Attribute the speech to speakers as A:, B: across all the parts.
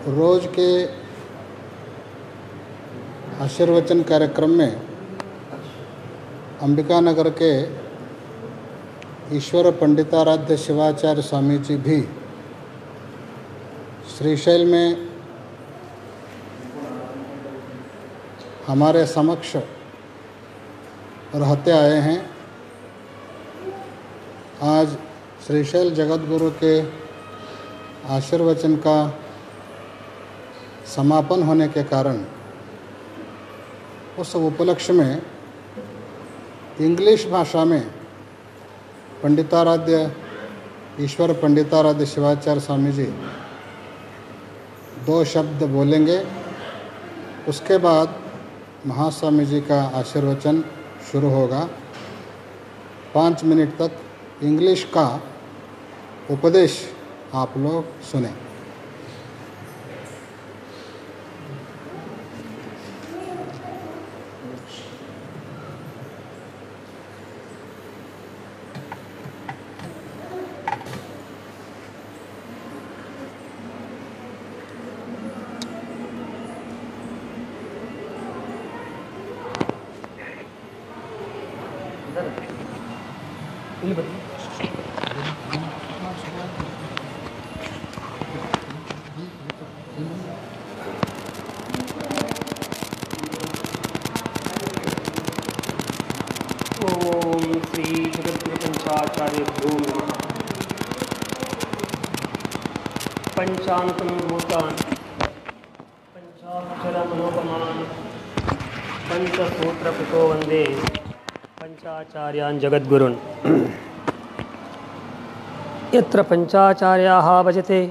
A: रोज के आशीर्वचन कार्यक्रम में अंबिकानगर के ईश्वर पंडिताराध्य शिवाचार्य स्वामी जी भी श्रीशैल में हमारे समक्ष रहते आए हैं। आज श्रीशैल जगतगुरु के आशीर्वचन का समापन होने के कारण उस उपलक्ष्य में इंग्लिश भाषा में पंडिताराध्य ईश्वर पंडिताराध्य शिवाचार्य स्वामी जी 2 शब्द बोलेंगे। उसके बाद महास्वामी जी का आशीर्वचन शुरू होगा। 5 मिनट तक इंग्लिश का उपदेश आप लोग सुने।
B: ओम श्री जगद्गुरु पंचाचार्यभ्यो नमः। पंचानतं भूतान् पंचाक्षरमनोपमान् पंचसूत्रपितो वन्दे पंचाचार्यान् जगद्गुरुन्। यत्र पंचाचार्याः भजते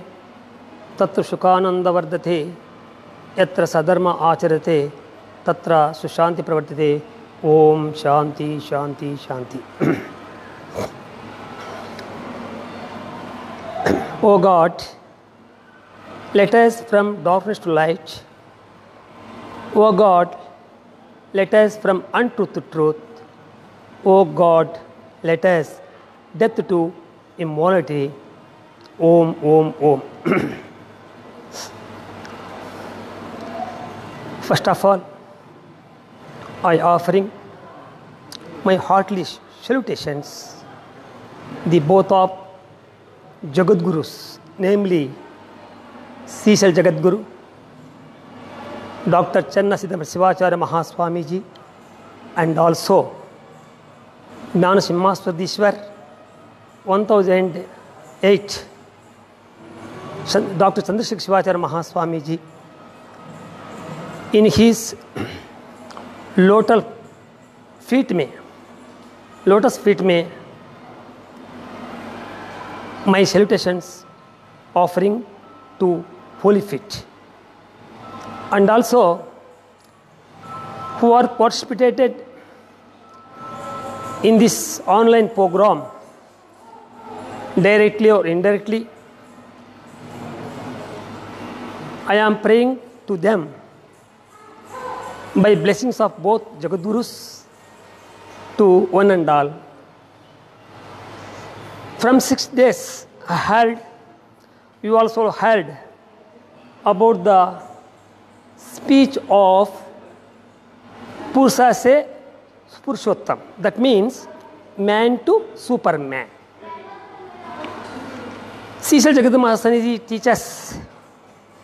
B: तत्र सुखानन्दवर्धते, यत्र सधर्म आचरते तत्र सुशांति प्रवर्तते। ओम शांति शांति शांति। O God, let us from darkness to light. O God, let us from untruth to truth. O God, let us death to immortality. Om Om Om. First of all, I offering my heartily salutations the both of Jagadgurus, namely Srishal Jagadguru, Dr. Channasiddhamata Sivacharya Mahaswami ji, and also Jnanasimhaswadishwar 1008 Dr. Chandrasekhar Sivacharya Mahaswami ji in his lotus feet में my salutations offering to holy feet, and also who are participated in this online program directly or indirectly. I am praying to them by blessings of both Jagadgurus to one and all. From 6 days I heard, you also heard about the speech of Purusha se Purushottam. That means man to Superman. Srishal Jagadguru Mahaswami teaches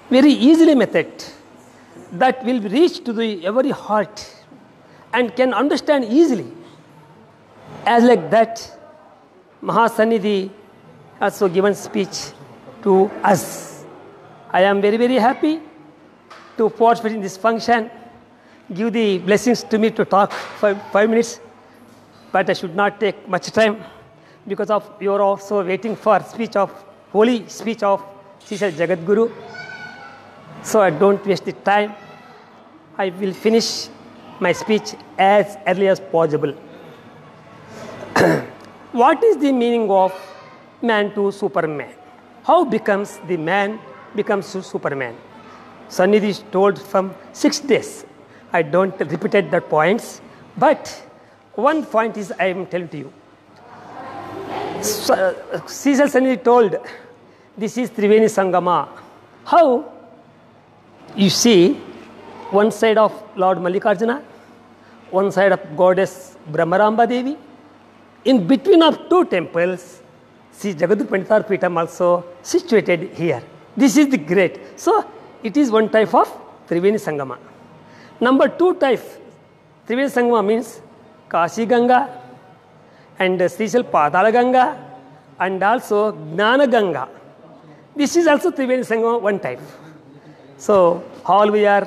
B: very easily method that will reach to the every heart and can understand easily. As like that, Mahasannidhi also given speech to us. I am very, very happy to participate in this function. Give the blessings to me to talk for 5 minutes, but I should not take much time because of you are also waiting for holy speech of Srishal Jagadguru. So I don't waste the time. I will finish my speech as early as possible. What is the meaning of man to Superman? How becomes the man becomes Superman? Sannidhi told from 6 days. I don't repeat the points, but one point is I am telling to you. Srishal Sannidhi told, this is Triveni Sangama. How You see one side of Lord Mallikarjuna, one side of goddess Brahmaramba Devi. In between of two temples, Sri Jagadur Panditar Peetham also situated here. This is the great. So it is one type of Triveni Sangama. Number two type, Triveni Sangama means Kashi Ganga and Srishal Padala Ganga and also Gnana Ganga. This is also Triveni Sangama one type. So all we are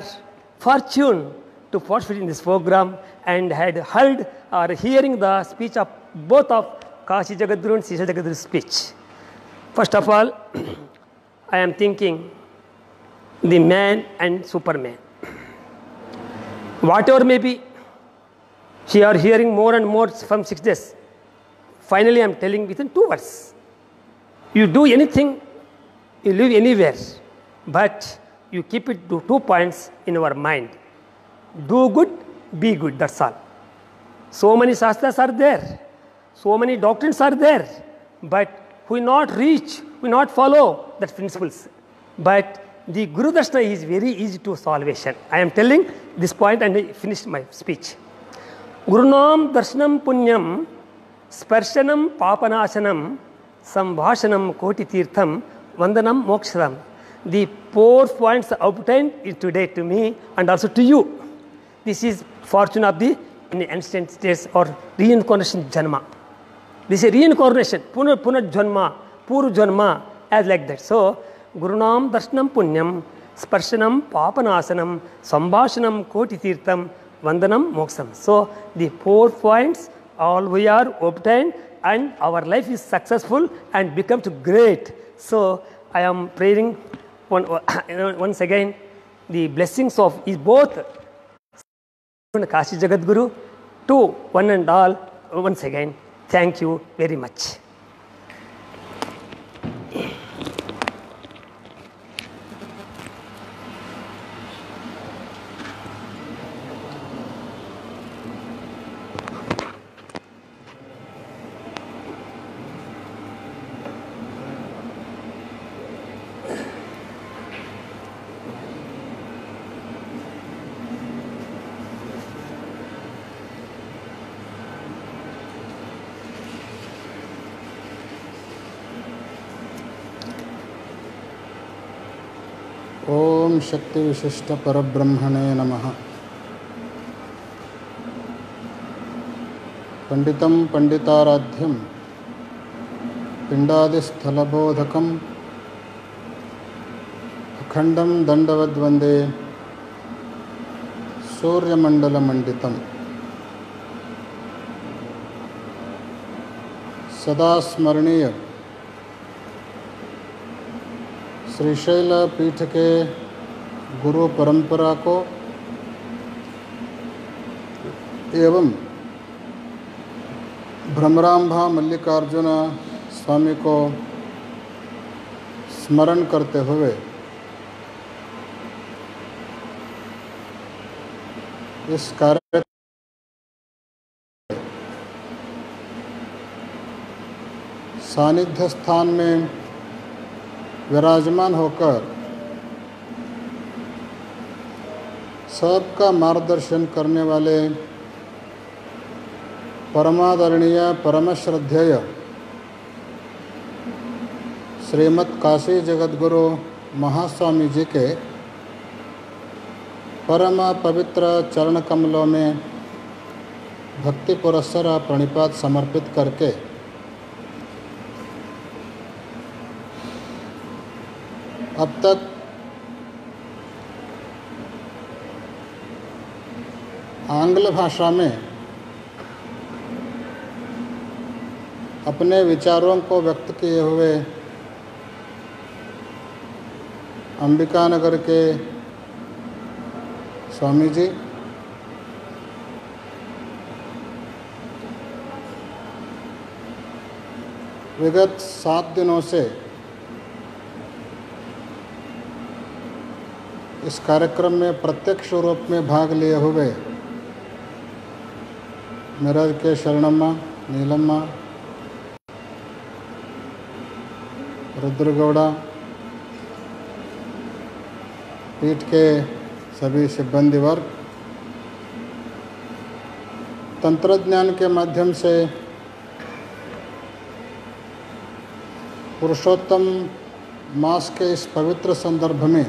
B: fortunate to participate in this program and had heard or hearing the speech of both of Kashi Jagadguru and Srishal Jagadguru's speech. First of all, I am thinking the man and Superman. Whatever may be, we are hearing more and more from 6 days. Finally, I am telling within 2 words. You do anything, you live anywhere, but you keep it to 2 points in your mind. Do good, be good, that's all. So many shastras are there, so many doctrines are there, but we not reach, we not follow that principles. But the Guru Darshana is very easy to salvation. I am telling this point and I finish my speech. Gurunam darshanam punyam sparshanam papanasanam sambhashanam koti tirtham vandanam moksharam. The 4 points obtained today to me and also to you. This is fortune of the ancient states or reincarnation janma. This is reincarnation, punar janma, puru janma, as like that. So, Gurunam darshanam punyam sparshanam papanasanam sambhashanam koti tirtham vandanam moksam. So, the 4 points all we are obtained and our life is successful and becomes great. So, I am praying once again the blessings of is both Kashi Jagadguru to one and all once again. Thank you very much.
A: ओम शक्ति विशिष्ट परब्रह्मणे नमः। पंडितं पंडिताराध्यं पिंडादिस्थलबोधकं अखंडं दंडवद्वंदे सूर्यमंडलमंडितं सदा स्मरणीय श्रीशैल पीठ के गुरु परंपरा को एवं भ्रमरांभा मल्लिकार्जुन स्वामी को स्मरण करते हुए इस कार्य सानिध्य स्थान में विराजमान होकर सबका मार्गदर्शन करने वाले परमादरणीय परम श्रद्धेय श्रीमद् काशी जगद्गुरु महास्वामी जी के परम पवित्र चरण कमलों में भक्ति पुरस्सर प्रणिपात समर्पित करके अब तक आंग्ल भाषा में अपने विचारों को व्यक्त किए हुए अंबिकानगर के स्वामी जी विगत 7 दिनों से इस कार्यक्रम में प्रत्यक्ष रूप में भाग लिए हुए मेरठ के शरणम्मा, नीलम्मा, रुद्रगौड़ा पीठ के सभी सिब्बंदी वर्ग, तंत्रज्ञान के माध्यम से पुरुषोत्तम मास के इस पवित्र संदर्भ में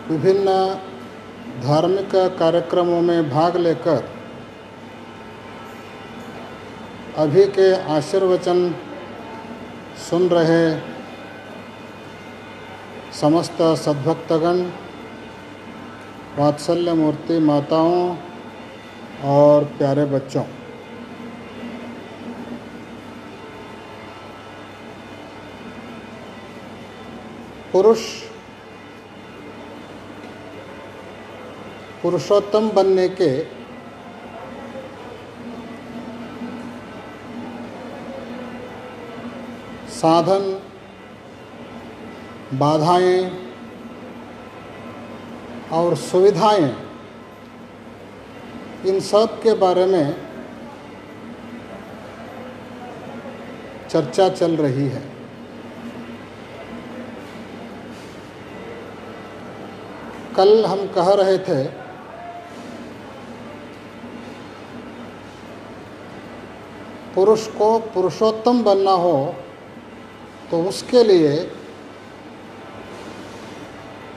A: विभिन्न धार्मिक कार्यक्रमों में भाग लेकर अभी के आशीर्वचन सुन रहे समस्त सद्भक्तगण, वात्सल्य मूर्ति माताओं और प्यारे बच्चों, पुरुषोत्तम बनने के साधन, बाधाएं और सुविधाएं, इन सब के बारे में चर्चा चल रही है। कल हम कह रहे थे पुरुष को पुरुषोत्तम बनना हो तो उसके लिए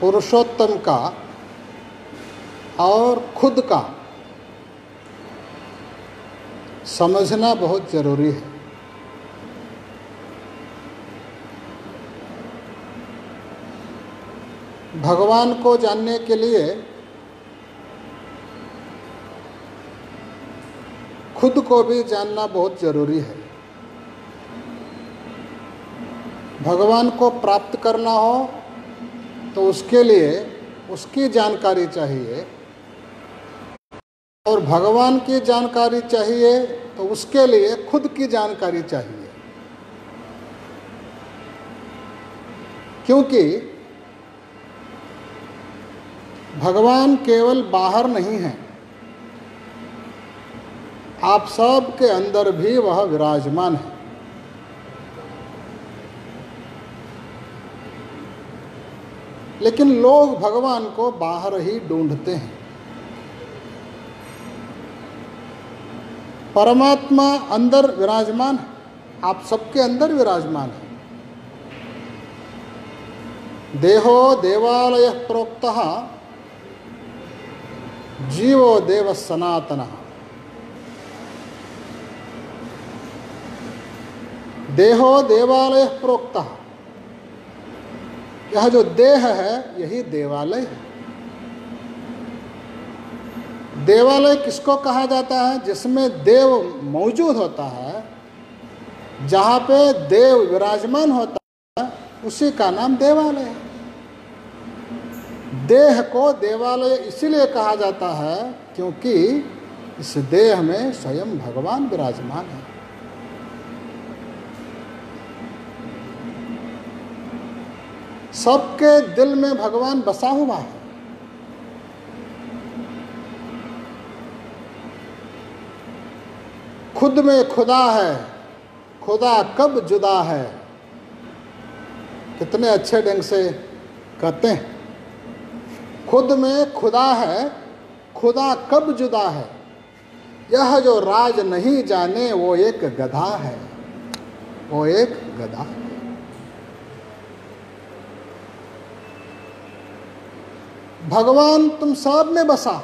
A: पुरुषोत्तम का और खुद का समझना बहुत जरूरी है। भगवान को जानने के लिए खुद को भी जानना बहुत जरूरी है। भगवान को प्राप्त करना हो तो उसके लिए उसकी जानकारी चाहिए, और भगवान की जानकारी चाहिए तो उसके लिए खुद की जानकारी चाहिए। क्योंकि भगवान केवल बाहर नहीं है, आप सब के अंदर भी वह विराजमान है। लेकिन लोग भगवान को बाहर ही ढूंढते हैं। परमात्मा अंदर विराजमान है, आप सबके अंदर विराजमान है। देहो देवालय प्रोक्तः जीवो देव सनातनः। देहो देवालय प्रोक्तः, यह जो देह है यही देवालय है। देवालय किसको कहा जाता है? जिसमें देव मौजूद होता है, जहाँ पे देव विराजमान होता है, उसी का नाम देवालय है। देह को देवालय इसीलिए कहा जाता है क्योंकि इस देह में स्वयं भगवान विराजमान है। सबके दिल में भगवान बसा हुआ है। खुद में खुदा है, खुदा कब जुदा है। कितने अच्छे ढंग से कहते हैं, खुद में खुदा है, खुदा कब जुदा है। यह जो राज नहीं जाने वो एक गधा है, वो एक गधा है। भगवान तुम सब में बसा,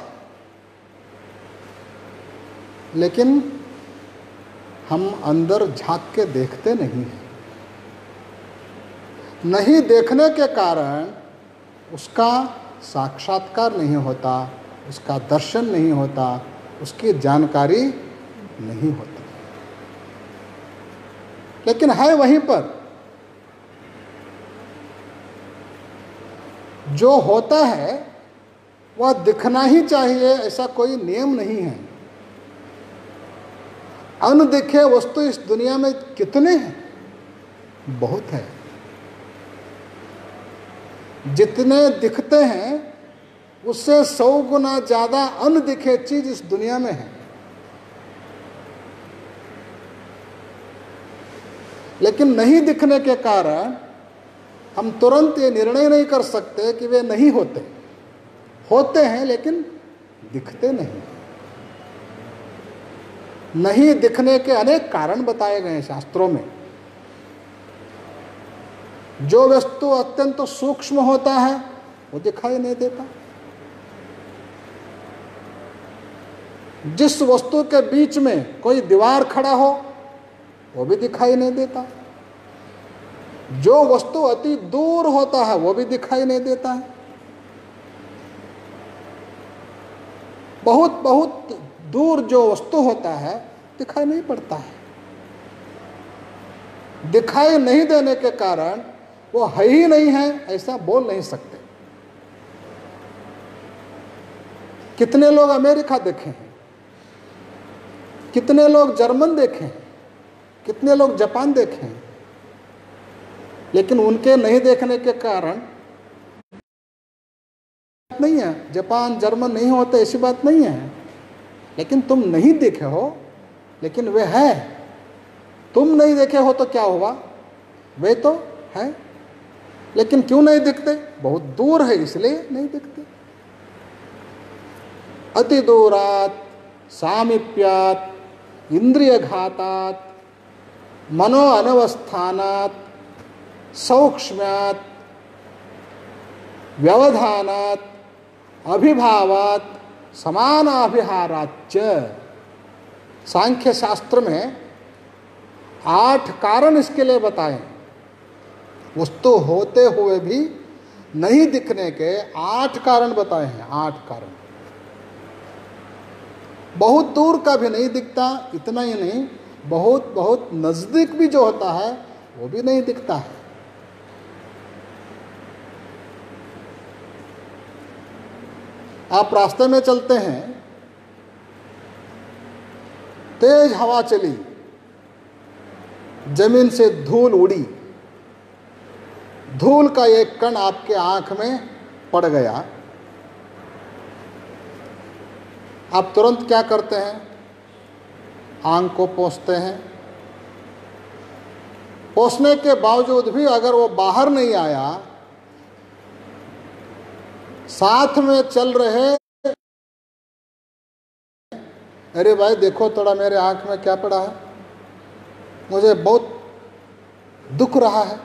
A: लेकिन हम अंदर झांक के देखते नहीं हैं। नहीं देखने के कारण उसका साक्षात्कार नहीं होता, उसका दर्शन नहीं होता, उसकी जानकारी नहीं होती। लेकिन है वहीं पर। जो होता है वह दिखना ही चाहिए, ऐसा कोई नियम नहीं है। अनदिखे वस्तु इस दुनिया में कितने हैं? बहुत है। जितने दिखते हैं उससे 100 गुना ज्यादा अनदिखे चीज इस दुनिया में है। लेकिन नहीं दिखने के कारण हम तुरंत ये निर्णय नहीं कर सकते कि वे नहीं होते, होते हैं लेकिन दिखते नहीं। नहीं दिखने के अनेक कारण बताए गए हैं शास्त्रों में। जो वस्तु अत्यंत सूक्ष्म होता है वो दिखाई नहीं देता। जिस वस्तु के बीच में कोई दीवार खड़ा हो वो भी दिखाई नहीं देता। जो वस्तु अति दूर होता है वो भी दिखाई नहीं देता है। बहुत बहुत दूर जो वस्तु होता है दिखाई नहीं पड़ता है। दिखाई नहीं देने के कारण वो है ही नहीं है ऐसा बोल नहीं सकते। कितने लोग अमेरिका देखे हैं, कितने लोग जर्मन देखे हैं, कितने लोग जापान देखे हैं, लेकिन उनके नहीं देखने के कारण नहीं है जापान जर्मन नहीं होते ऐसी बात नहीं है। लेकिन तुम नहीं देखे हो लेकिन वे है। तुम नहीं देखे हो तो क्या हुआ, वे तो है। लेकिन क्यों नहीं दिखते, बहुत दूर है इसलिए नहीं दिखते। अति दूरात सामीप्यात इंद्रिय घातात मनो अनवस्थानात सौक्ष्म्यात व्यवधानात अभिभावात समानाभिहाराच्च। सांख्य शास्त्र में 8 कारण इसके लिए बताए। वस्तु होते हुए भी नहीं दिखने के 8 कारण बताए हैं। 8 कारण। बहुत दूर का भी नहीं दिखता, इतना ही नहीं, बहुत बहुत नजदीक भी जो होता है वो भी नहीं दिखता है। आप रास्ते में चलते हैं, तेज हवा चली, जमीन से धूल उड़ी, धूल का एक कण आपके आंख में पड़ गया, आप तुरंत क्या करते हैं, आंख को पोंछते हैं। पोंछने के बावजूद भी अगर वो बाहर नहीं आया, साथ में चल रहे, अरे भाई देखो थोड़ा मेरे आंख में क्या पड़ा है, मुझे बहुत दुख रहा है,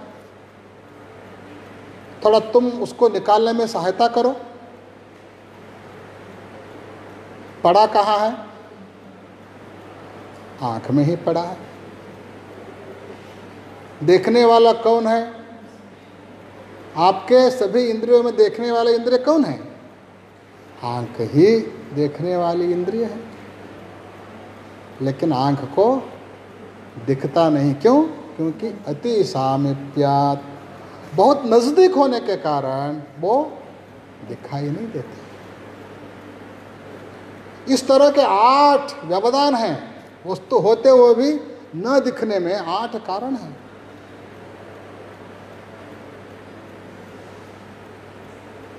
A: थोड़ा तुम उसको निकालने में सहायता करो। पड़ा कहाँ है, आंख में ही पड़ा है। देखने वाला कौन है, आपके सभी इंद्रियों में देखने वाले इंद्रिय कौन है, आंख ही देखने वाली इंद्रिय है। लेकिन आंख को दिखता नहीं, क्यों? क्योंकि अति सामीप्यात, बहुत नजदीक होने के कारण वो दिखाई नहीं देते। इस तरह के 8 व्यवधान हैं। वस्तु होते हुए भी न दिखने में 8 कारण हैं।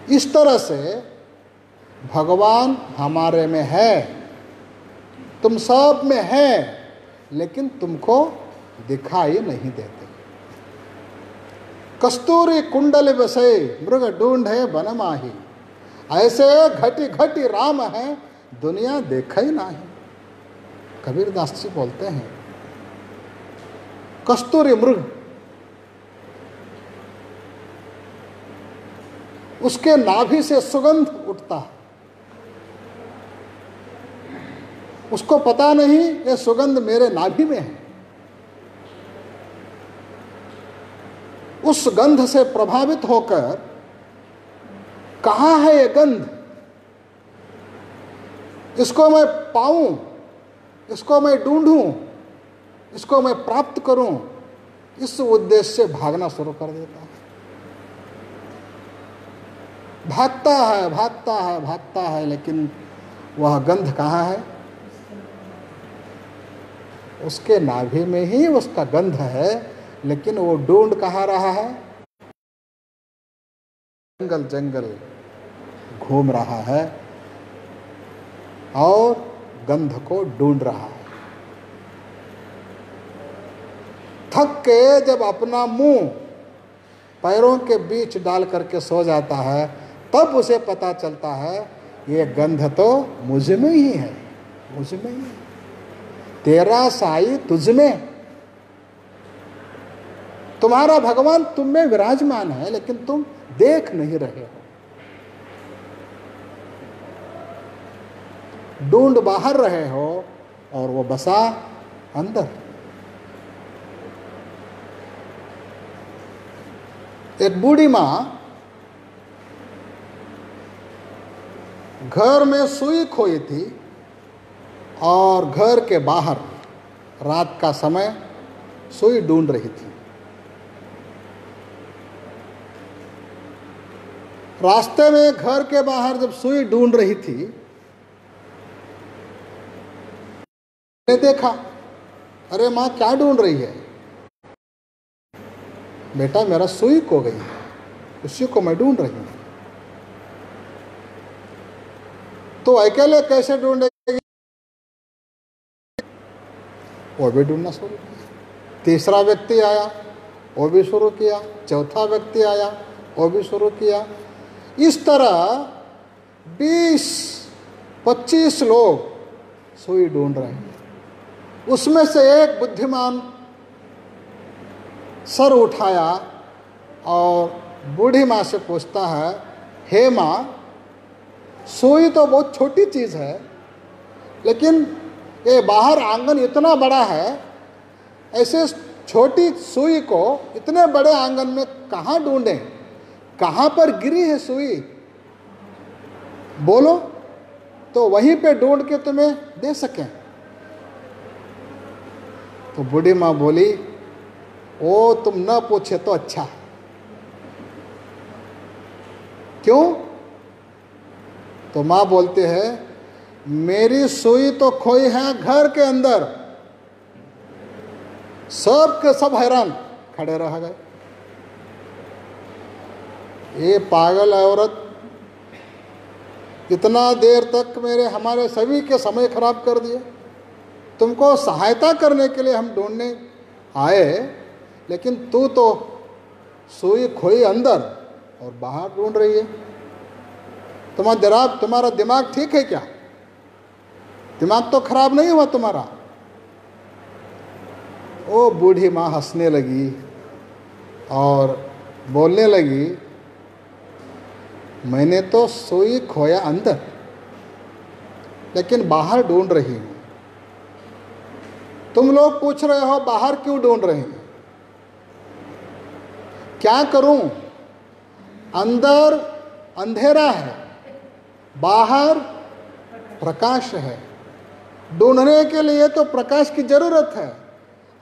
A: इस तरह से भगवान हमारे में है, तुम सब में है, लेकिन तुमको दिखाई नहीं देते। कस्तूरी कुंडल बसे मृग ढूंढे वन माही, ऐसे घटी घटी राम है दुनिया देखा ही नहीं। कबीरदास जी बोलते हैं, कस्तूरी मृग, उसके नाभि से सुगंध उठता है, उसको पता नहीं ये सुगंध मेरे नाभि में है। उस गंध से प्रभावित होकर कहाँ है ये गंध, इसको मैं पाऊं, इसको मैं ढूंढूं, इसको मैं प्राप्त करूं, इस उद्देश्य से भागना शुरू कर देता है। भागता है भागता है भागता है, लेकिन वह गंध कहाँ है, उसके नाभि में ही उसका गंध है, लेकिन वो ढूंढ कहाँ रहा है, जंगल जंगल घूम रहा है और गंध को ढूंढ रहा है। थक के जब अपना मुंह पैरों के बीच डाल करके सो जाता है, तब उसे पता चलता है ये गंध तो मुझ में ही है, मुझ में ही है। तेरा साई तुझ में, तुम्हारा भगवान तुम में विराजमान है, लेकिन तुम देख नहीं रहे हो। ढूंढ बाहर रहे हो और वो बसा अंदर। एक बूढ़ी मां घर में सुई खोई थी और घर के बाहर रात का समय सुई ढूंढ रही थी। रास्ते में घर के बाहर जब सुई ढूंढ रही थी, ने देखा, अरे माँ क्या ढूंढ रही है? बेटा मेरा सुई खो गई है, उसी को मैं ढूंढ रही हूं। तो अकेले कैसे ढूंढेगी? वो भी ढूंढना शुरू किया। तीसरा व्यक्ति आया, वो भी शुरू किया। चौथा व्यक्ति आया, वो भी शुरू किया। इस तरह 20-25 लोग सुई ढूंढ रहे हैं। उसमें से एक बुद्धिमान सर उठाया और बूढ़ी माँ से पूछता है, हे माँ, सुई तो बहुत छोटी चीज़ है, लेकिन ये बाहर आंगन इतना बड़ा है, ऐसे छोटी सुई को इतने बड़े आंगन में कहाँ ढूंढें? कहाँ पर गिरी है सुई? बोलो तो वहीं पे ढूंढ के तुम्हें दे सकें। तो बूढ़ी माँ बोली, ओ तुम न पूछे तो अच्छा। क्यों? तो माँ बोलते हैं, मेरी सुई तो खोई है घर के अंदर। सब के सब हैरान खड़े रह गए। ये पागल औरत इतना देर तक हमारे सभी के समय खराब कर दिए। तुमको सहायता करने के लिए हम ढूंढने आए, लेकिन तू तो सुई खोई अंदर और बाहर ढूंढ रही है। तुम्हारा दिमाग ठीक है क्या? दिमाग तो खराब नहीं हुआ तुम्हारा? वो बूढ़ी माँ हंसने लगी और बोलने लगी, मैंने तो सुई खोया अंदर, लेकिन बाहर ढूंढ रही हूं। तुम लोग पूछ रहे हो बाहर क्यों ढूंढ रहे हैं? क्या करूं? अंदर अंधेरा है, बाहर प्रकाश है। ढूंढने के लिए तो प्रकाश की जरूरत है।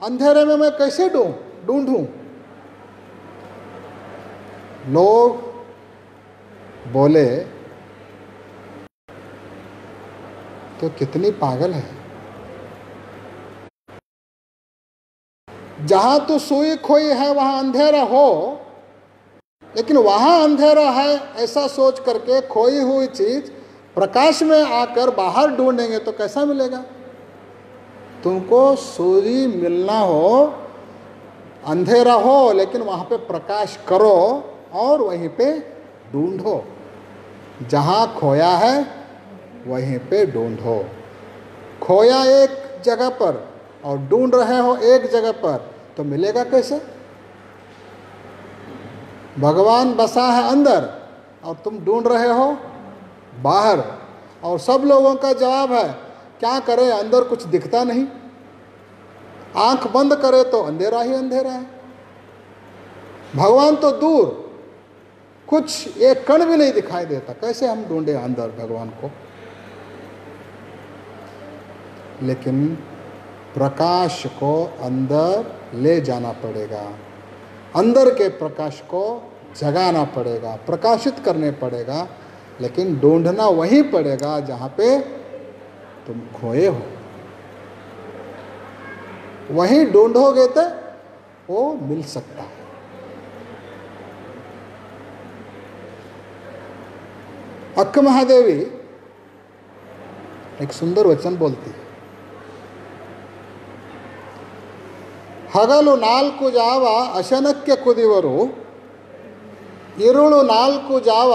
A: अंधेरे में मैं कैसे ढूंढूं? लोग बोले, तो कितनी पागल है। जहां तो सुई खोई है वहां अंधेरा हो, लेकिन वहां अंधेरा है ऐसा सोच करके खोई हुई चीज प्रकाश में आकर बाहर ढूंढेंगे तो कैसा मिलेगा? तुमको सुई मिलना हो, अंधेरा हो, लेकिन वहां पे प्रकाश करो और वहीं पे ढूंढो। जहां खोया है वहीं पे ढूंढो। खोया एक जगह पर और ढूंढ रहे हो एक जगह पर, तो मिलेगा कैसे? भगवान बसा है अंदर और तुम ढूंढ रहे हो बाहर। और सब लोगों का जवाब है, क्या करें, अंदर कुछ दिखता नहीं। आंख बंद करे तो अंधेरा ही अंधेरा है। भगवान तो दूर, कुछ एक कण भी नहीं दिखाई देता। कैसे हम ढूंढे अंदर भगवान को? लेकिन प्रकाश को अंदर ले जाना पड़ेगा, अंदर के प्रकाश को जगाना पड़ेगा, प्रकाशित करने पड़ेगा। लेकिन ढूंढना वहीं पड़ेगा जहां पे तुम खोए हो। वहीं ढूंढोगे तो वो मिल सकता है। अक्क महादेवी एक सुंदर वचन बोलती है, ಹಗಲು 4 ಜಾವ ಅಶನಕ್ಕೆ ಕುದಿವರು ಇರುಳು ನಾಲ್ಕು ಜಾವ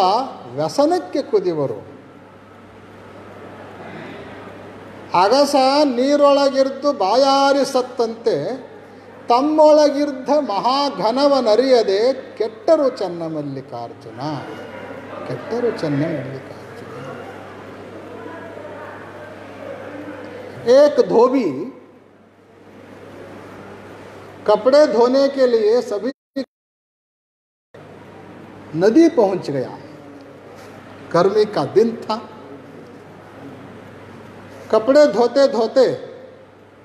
A: ವ್ಯಸನಕ್ಕೆ ಕುದಿವರು. ಅಗಸ ನೀರೊಳಗಿರ್ದು ಬಾಯಾರಿ ಸತ್ತಂತೆ ತಮ್ಮೊಳಗಿರ್ದ ಮಹಾಘನವನರಿಯದೆ ಕೆಟ್ಟರು ಚೆನ್ನ ಮಲ್ಲಿಕಾರ್ಜುನ. ಕೆಟ್ಟರು ಚೆನ್ನ मल्लिकार्जुन. एक धोबी कपड़े धोने के लिए सभी नदी पहुंच गया. गर्मी का दिन था. कपड़े धोते धोते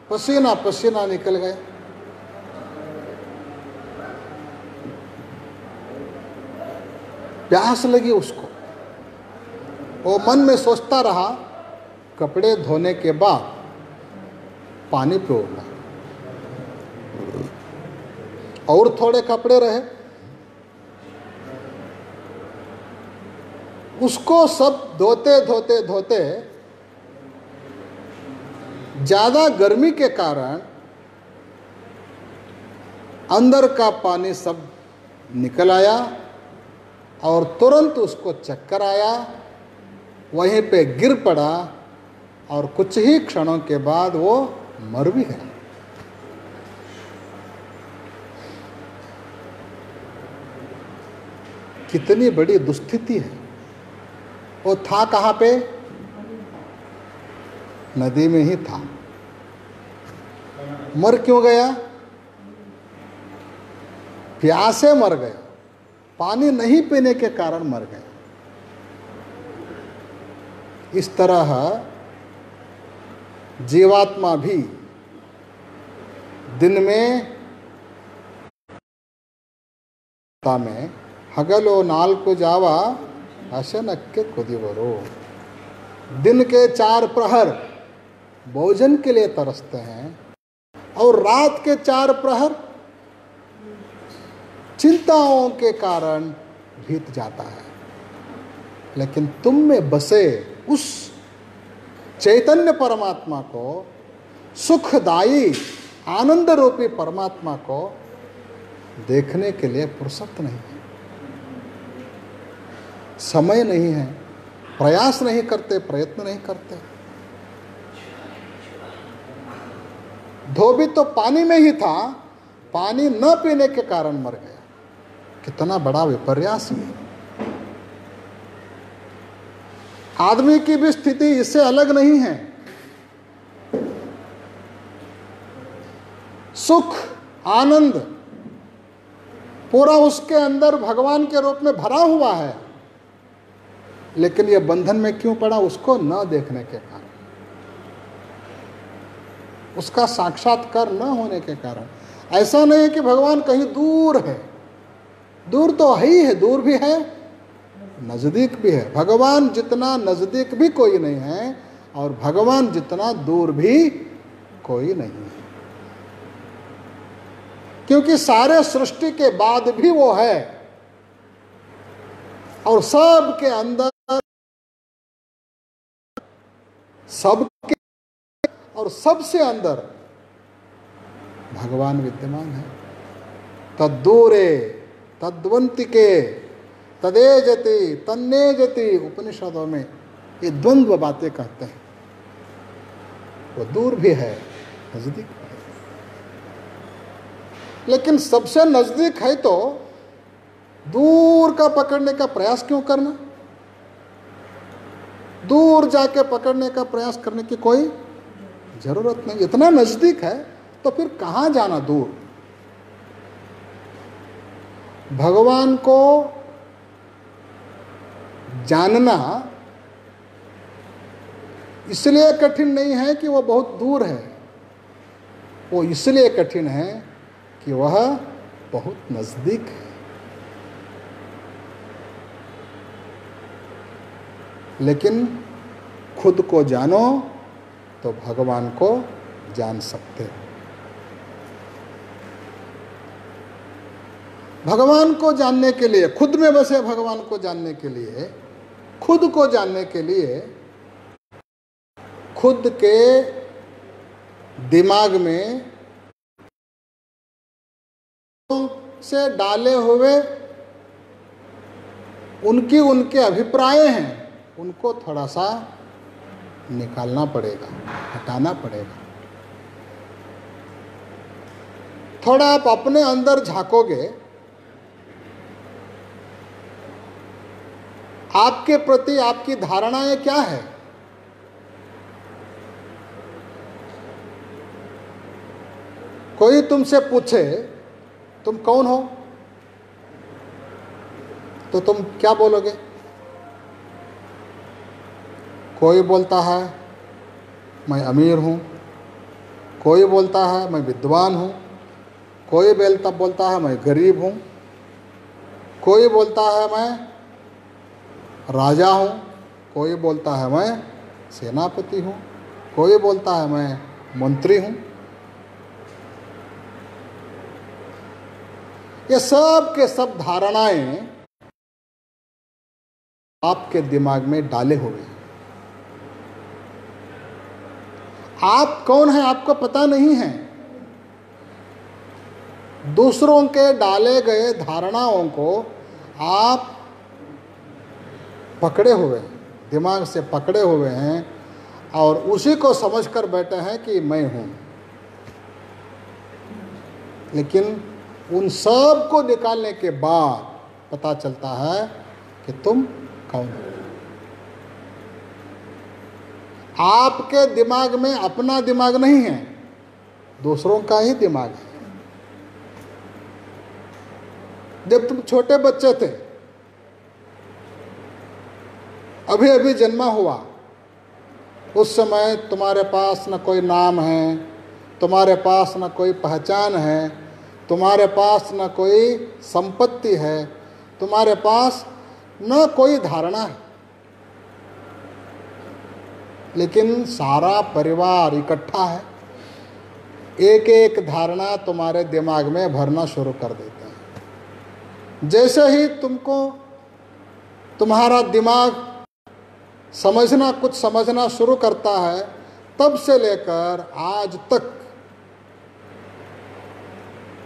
A: पसीना पसीना निकल गए. प्यास लगी उसको. वो मन में सोचता रहा कपड़े धोने के बाद पानी पीऊंगा. और थोड़े कपड़े रहे. उसको सब धोते धोते धोते ज़्यादा गर्मी के कारण अंदर का पानी सब निकल आया और तुरंत उसको चक्कर आया. वहीं पे गिर पड़ा और कुछ ही क्षणों के बाद वो मर भी गया. कितनी बड़ी दुस्थिति है. वो था कहाँ पे? नदी में ही था. मर क्यों गया? प्यासे मर गया. पानी नहीं पीने के कारण मर गया. इस तरह जीवात्मा भी दिन में हगलो नाल्कु जावा हसनक्के कुदिवरो. दिन के 4 प्रहर भोजन के लिए तरसते हैं और रात के 4 प्रहर चिंताओं के कारण बीत जाता है. लेकिन तुम में बसे उस चैतन्य परमात्मा को, सुखदायी आनंद रूपी परमात्मा को देखने के लिए फुर्सत नहीं है, समय नहीं है, प्रयास नहीं करते, प्रयत्न नहीं करते. धोबी तो पानी में ही था, पानी न पीने के कारण मर गया. कितना बड़ा विपर्यास है. आदमी की भी स्थिति इससे अलग नहीं है. सुख आनंद पूरा उसके अंदर भगवान के रूप में भरा हुआ है, लेकिन यह बंधन में क्यों पड़ा? उसको न देखने के कारण, उसका साक्षात्कार न होने के कारण. ऐसा नहीं है कि भगवान कहीं दूर है. दूर तो है ही है, दूर भी है, नजदीक भी है. भगवान जितना नजदीक भी कोई नहीं है और भगवान जितना दूर भी कोई नहीं है. क्योंकि सारे सृष्टि के बाद भी वो है और सबके अंदर, सबके और सबसे अंदर भगवान विद्यमान है. तद्दूरे तद्वंतिके तदेजति तन्नेजति उपनिषदों में ये द्वंद्व बातें कहते हैं. वो दूर भी है, नजदीक भी है. लेकिन सबसे नजदीक है तो दूर का पकड़ने का प्रयास क्यों करना? दूर जाके पकड़ने का प्रयास करने की कोई जरूरत नहीं. इतना नजदीक है तो फिर कहाँ जाना दूर? भगवान को जानना इसलिए कठिन नहीं है कि वह बहुत दूर है, वो इसलिए कठिन है कि वह बहुत नजदीक है. लेकिन खुद को जानो तो भगवान को जान सकते हो. भगवान को जानने के लिए, खुद में बसे भगवान को जानने के लिए, खुद को जानने के लिए खुद के दिमाग में से डाले हुए उनकी उनके अभिप्राय हैं, उनको थोड़ा सा निकालना पड़ेगा, हटाना पड़ेगा। थोड़ा आप अपने अंदर झांकोगे, आपके प्रति आपकी धारणाएं क्या है? कोई तुमसे पूछे तुम कौन हो, तो तुम क्या बोलोगे? कोई बोलता है मैं अमीर हूँ, कोई बोलता है मैं विद्वान हूँ, कोई बोलता है मैं गरीब हूँ, कोई बोलता है मैं राजा हूँ, कोई बोलता है मैं सेनापति हूँ, कोई बोलता है मैं मंत्री हूँ। ये सब के सब धारणाएं आपके दिमाग में डाले हुए हैं। आप कौन हैं आपको पता नहीं है। दूसरों के डाले गए धारणाओं को आप पकड़े हुए हैं, दिमाग से पकड़े हुए हैं और उसी को समझकर बैठे हैं कि मैं हूं। लेकिन उन सब को निकालने के बाद पता चलता है कि तुम कौन हो। आपके दिमाग में अपना दिमाग नहीं है, दूसरों का ही दिमाग है। जब तुम छोटे बच्चे थे, अभी अभी जन्मा हुआ, उस समय तुम्हारे पास न कोई नाम है, तुम्हारे पास न कोई पहचान है, तुम्हारे पास न कोई संपत्ति है, तुम्हारे पास न कोई धारणा है। लेकिन सारा परिवार इकट्ठा है, एक एक धारणा तुम्हारे दिमाग में भरना शुरू कर देते हैं। जैसे ही तुमको तुम्हारा दिमाग कुछ समझना शुरू करता है, तब से लेकर आज तक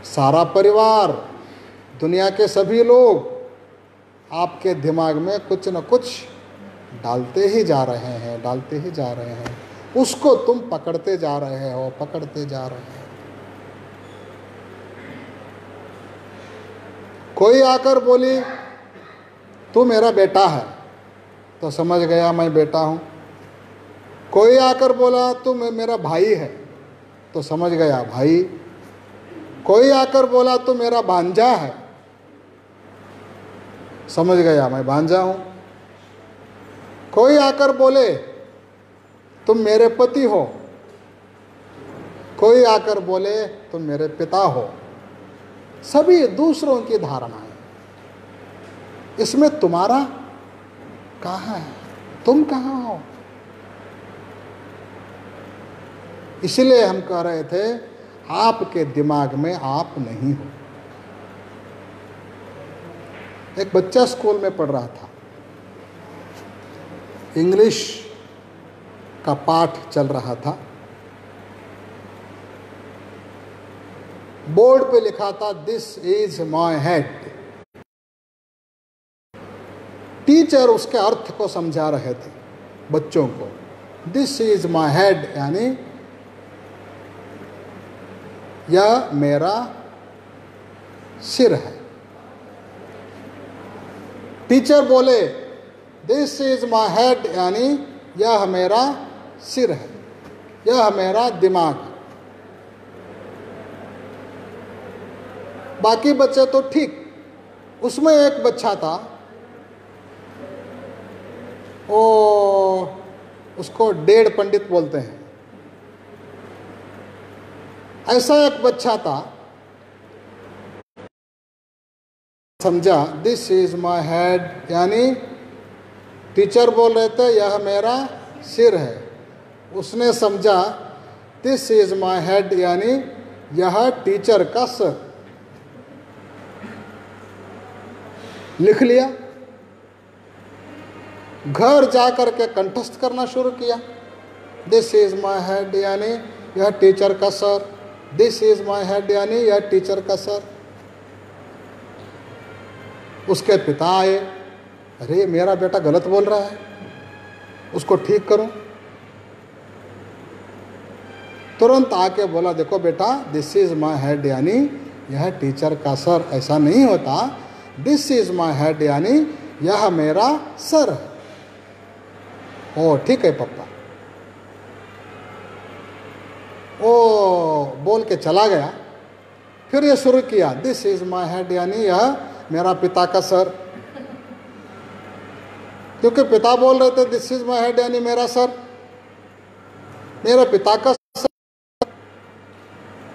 A: सारा परिवार, दुनिया के सभी लोग आपके दिमाग में कुछ न कुछ डालते ही जा रहे हैं। उसको तुम पकड़ते जा रहे हो। कोई आकर बोली तू मेरा बेटा है, तो समझ गया मैं बेटा हूँ। कोई आकर बोला तू मेरा भाई है, तो समझ गया भाई। कोई आकर बोला तू मेरा भांजा है, समझ गया मैं भांजा हूँ। कोई आकर बोले तुम मेरे पति हो, कोई आकर बोले तुम मेरे पिता हो। सभी दूसरों की धारणाएं। इसमें तुम्हारा कहाँ है? तुम कहाँ हो? इसलिए हम कह रहे थे आपके दिमाग में आप नहीं हो। एक बच्चा स्कूल में पढ़ रहा था, इंग्लिश का पाठ चल रहा था। बोर्ड पे लिखा था this is my head. Teacher उसके अर्थ को समझा रहे थे बच्चों को। दिस इज माय हेड यानी यह मेरा सिर है। टीचर बोले दिस इज माय हेड यानी यह मेरा सिर है, यह मेरा दिमाग है। बाकी बच्चे तो ठीक। उसमें एक बच्चा था, उसको डेढ़ पंडित बोलते हैं। ऐसा एक बच्चा था, समझा दिस इज माय हेड यानी टीचर बोल रहे थे यह मेरा सिर है। उसने समझा दिस इज माय हेड यानी यह टीचर का सर। लिख लिया। घर जाकर के कंठस्थ करना शुरू किया। दिस इज माय हेड यानी यह टीचर का sir. This is my head यानी यह टीचर का सर। उसके पिता आए, अरे मेरा बेटा गलत बोल रहा है, उसको ठीक करो। तुरंत आके बोला, देखो बेटा, दिस इज माई हेड, यानी यह टीचर का सर, ऐसा नहीं होता। दिस इज माई हेड, यानी यह मेरा सर है। ओ ठीक है पापा। ओ बोल के चला गया। फिर ये शुरू किया, दिस इज माई हेड, यानी यह मेरा पिता का सर। क्योंकि पिता बोल रहे थे दिस इज माई हेड, यानी मेरा सर, मेरे पिता का सर।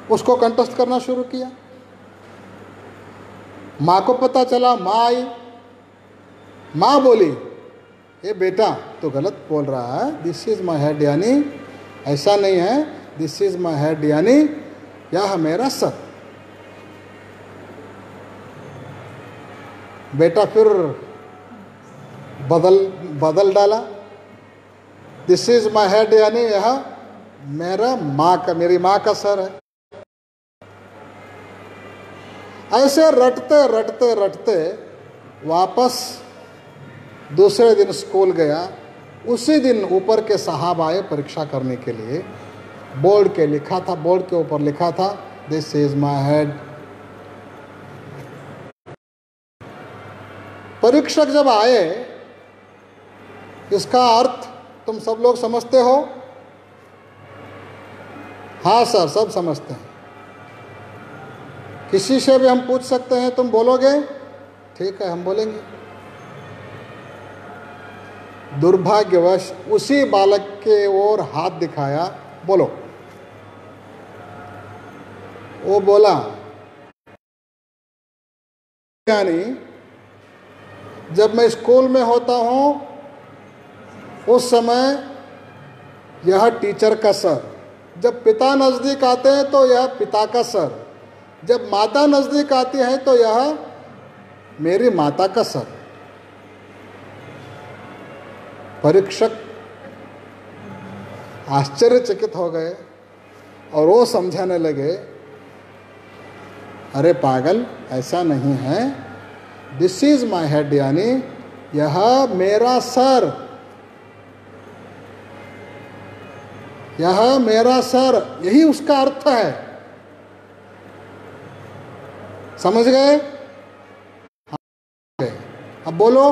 A: उसको कंठस्थ करना शुरू किया। माँ को पता चला, माँ आई। माँ बोली, ये बेटा तो गलत बोल रहा है, दिस इज माई हेड यानी ऐसा नहीं है, दिस इज माई हेड यानी यह मेरा सर। बेटा फिर बदल डाला, दिस इज माई हेड यानी यह मेरी माँ का सर है। ऐसे रटते रटते रटते वापस दूसरे दिन स्कूल गया। उसी दिन ऊपर के साहब आए परीक्षा करने के लिए। बोर्ड के ऊपर लिखा था दिस इज माई हेड। परीक्षक जब आए, इसका अर्थ तुम सब लोग समझते हो? हाँ सर, सब समझते हैं। किसी से भी हम पूछ सकते हैं, तुम बोलोगे? ठीक है, हम बोलेंगे। दुर्भाग्यवश उसी बालक के ओर हाथ दिखाया, बोलो। वो बोला, यानी जब मैं स्कूल में होता हूं उस समय यह टीचर का सर, जब पिता नजदीक आते हैं तो यह पिता का सर, जब माता नजदीक आती है तो यह मेरी माता का सर। परीक्षक आश्चर्यचकित हो गए और वो समझाने लगे, अरे पागल, ऐसा नहीं है, दिस इज माई हेड यानी यह मेरा सर, यह मेरा सर, यही उसका अर्थ है। समझ गए? अब बोलो।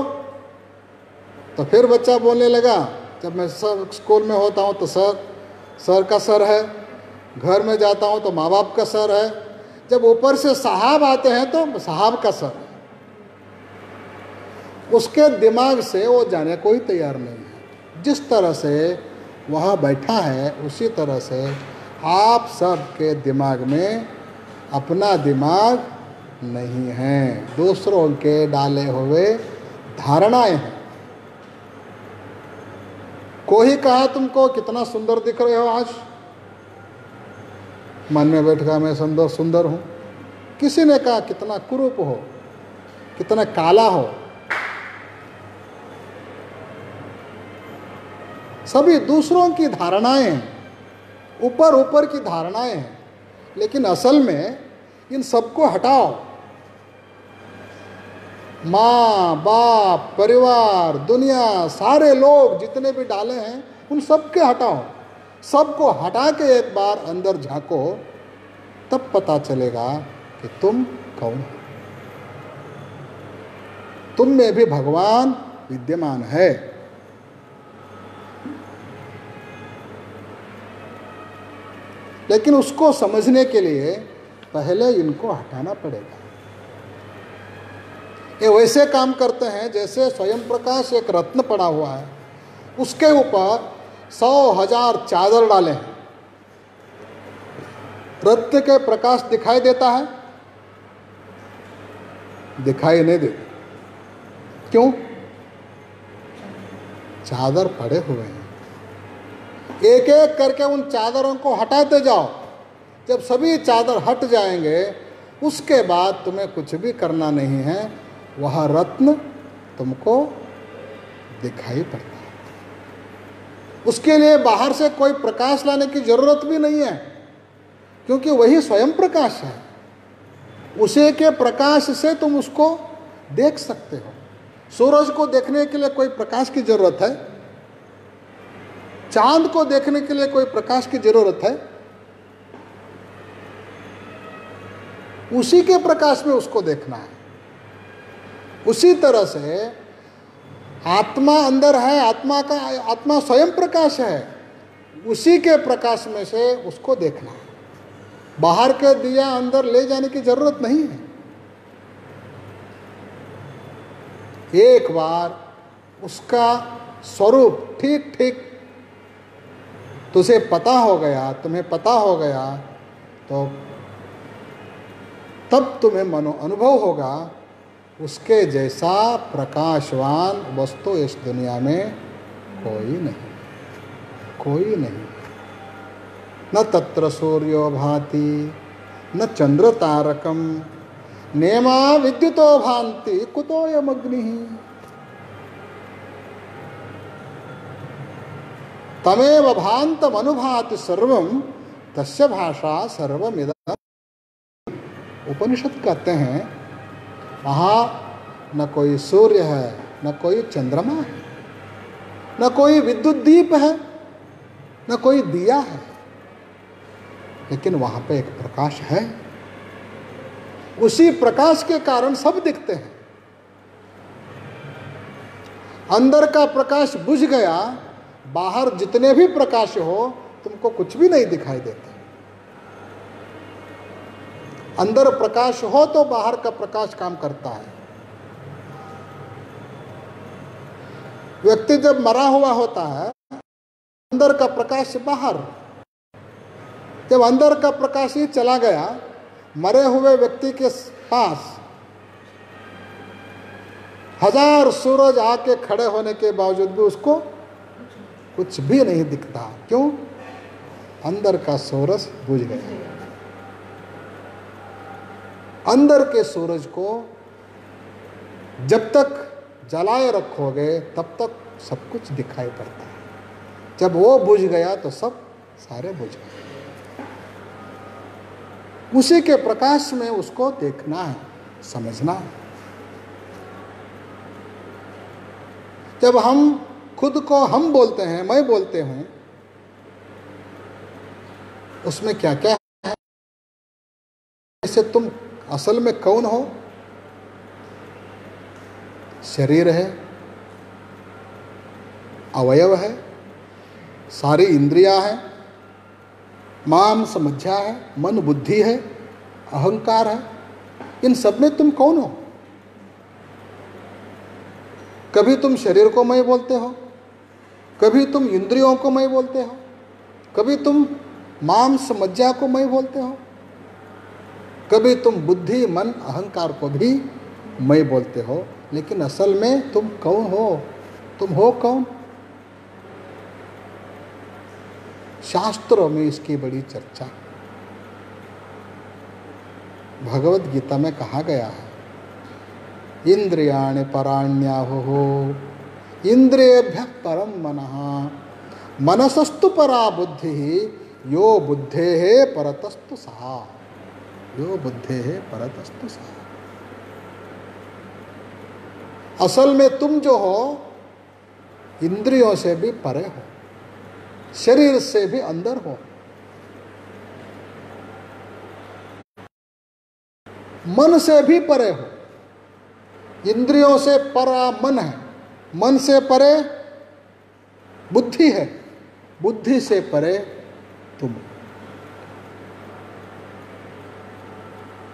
A: तो फिर बच्चा बोलने लगा, जब मैं सब स्कूल में होता हूँ तो सर का सर है, घर में जाता हूँ तो माँ बाप का सर है, जब ऊपर से साहब आते हैं तो साहब का सर है। उसके दिमाग से वो जाने को ही तैयार नहीं है। जिस तरह से वहाँ बैठा है उसी तरह से आप सब के दिमाग में अपना दिमाग नहीं है, दूसरों के डाले हुए धारणाएं हैं। कोई कहा तुमको कितना सुंदर दिख रहे हो आज, मन में बैठ गया मैं सुंदर हूं। किसी ने कहा कितना कुरूप हो, कितना काला हो। सभी दूसरों की धारणाएं हैं, ऊपर की धारणाएं हैं, लेकिन असल में इन सबको हटाओ। माँ बाप, परिवार, दुनिया, सारे लोग जितने भी डाले हैं उन सबके हटाओ। सबको हटा के एक बार अंदर झांको, तब पता चलेगा कि तुम कौन हो। तुम में भी भगवान विद्यमान है। लेकिन उसको समझने के लिए पहले इनको हटाना पड़ेगा। ये वैसे काम करते हैं जैसे स्वयं प्रकाश एक रत्न पड़ा हुआ है, उसके ऊपर 100,000 चादर डाले हैं। रत्न के प्रकाश दिखाई देता है? दिखाई नहीं देता। क्यों? चादर पड़े हुए हैं। एक एक करके उन चादरों को हटाते जाओ। जब सभी चादर हट जाएंगे उसके बाद तुम्हें कुछ भी करना नहीं है, वह रत्न तुमको दिखाई पड़ता है। उसके लिए बाहर से कोई प्रकाश लाने की जरूरत भी नहीं है, क्योंकि वही स्वयं प्रकाश है। उसी के प्रकाश से तुम उसको देख सकते हो। सूरज को देखने के लिए कोई प्रकाश की जरूरत है, चांद को देखने के लिए कोई प्रकाश की जरूरत है, उसी के प्रकाश में उसको देखना है। उसी तरह से आत्मा अंदर है, आत्मा स्वयं प्रकाश है, उसी के प्रकाश में से उसको देखना है। बाहर के दिया अंदर ले जाने की जरूरत नहीं है। एक बार उसका स्वरूप ठीक ठीक तुझे पता हो गया, तुम्हें पता हो गया, तो तब तुम्हें अनुभव होगा उसके जैसा प्रकाशवान वस्तु इस दुनिया में कोई नहीं, कोई नहीं। न तत्र सूर्यो भाति न चंद्र तारकम नेमा विद्युतो भांति कुतोयम अग्निः तमेव भान्तम अनुभाति सर्वम तस्य भाषा सर्वमिदम्। उपनिषद कहते हैं वहाँ न कोई सूर्य है, न कोई चंद्रमा है, न कोई विद्युत दीप है, न कोई दिया है, लेकिन वहाँ पे एक प्रकाश है। उसी प्रकाश के कारण सब दिखते हैं। अंदर का प्रकाश बुझ गया, बाहर जितने भी प्रकाश हो तुमको कुछ भी नहीं दिखाई देता। अंदर प्रकाश हो तो बाहर का प्रकाश काम करता है। व्यक्ति जब मरा हुआ होता है, अंदर का प्रकाश बाहर, जब अंदर का प्रकाश ही चला गया, मरे हुए व्यक्ति के पास 1000 सूरज आके खड़े होने के बावजूद भी उसको कुछ भी नहीं दिखता। क्यों? अंदर का सूरज बुझ गया। अंदर के सूरज को जब तक जलाए रखोगे तब तक सब कुछ दिखाई पड़ता है। जब वो बुझ गया तो सब सारे बुझ गए। उसी के प्रकाश में उसको देखना है, समझना है। जब हम खुद को हम बोलते हैं, मैं बोलते हूं, उसमें क्या क्या है? जैसे तुम असल में कौन हो? शरीर है, अवयव है, सारी इंद्रियां हैं, मांस मज्जा है, मन बुद्धि है, अहंकार है। इन सब में तुम कौन हो? कभी तुम शरीर को मैं बोलते हो, कभी तुम इंद्रियों को मैं बोलते हो, कभी तुम मांस मज्जा को मैं बोलते हो, कभी तुम बुद्धि मन अहंकार को भी मैं बोलते हो। लेकिन असल में तुम कौन हो? तुम हो कौन? शास्त्रों में इसकी बड़ी चर्चा। भगवद गीता में कहा गया है, इंद्रियाणि पराण्याहुः इंद्रियेभ्यः परं मनः मनसस्तु परा बुद्धिः यो बुद्धेः परतस्तु सा। यो बुद्धेः परतस्तु सा। असल में तुम जो हो इंद्रियों से भी परे हो, शरीर से भी अंदर हो। मन से भी परे हो। इंद्रियों से परा मन है, मन से परे बुद्धि है, बुद्धि से परे तुम।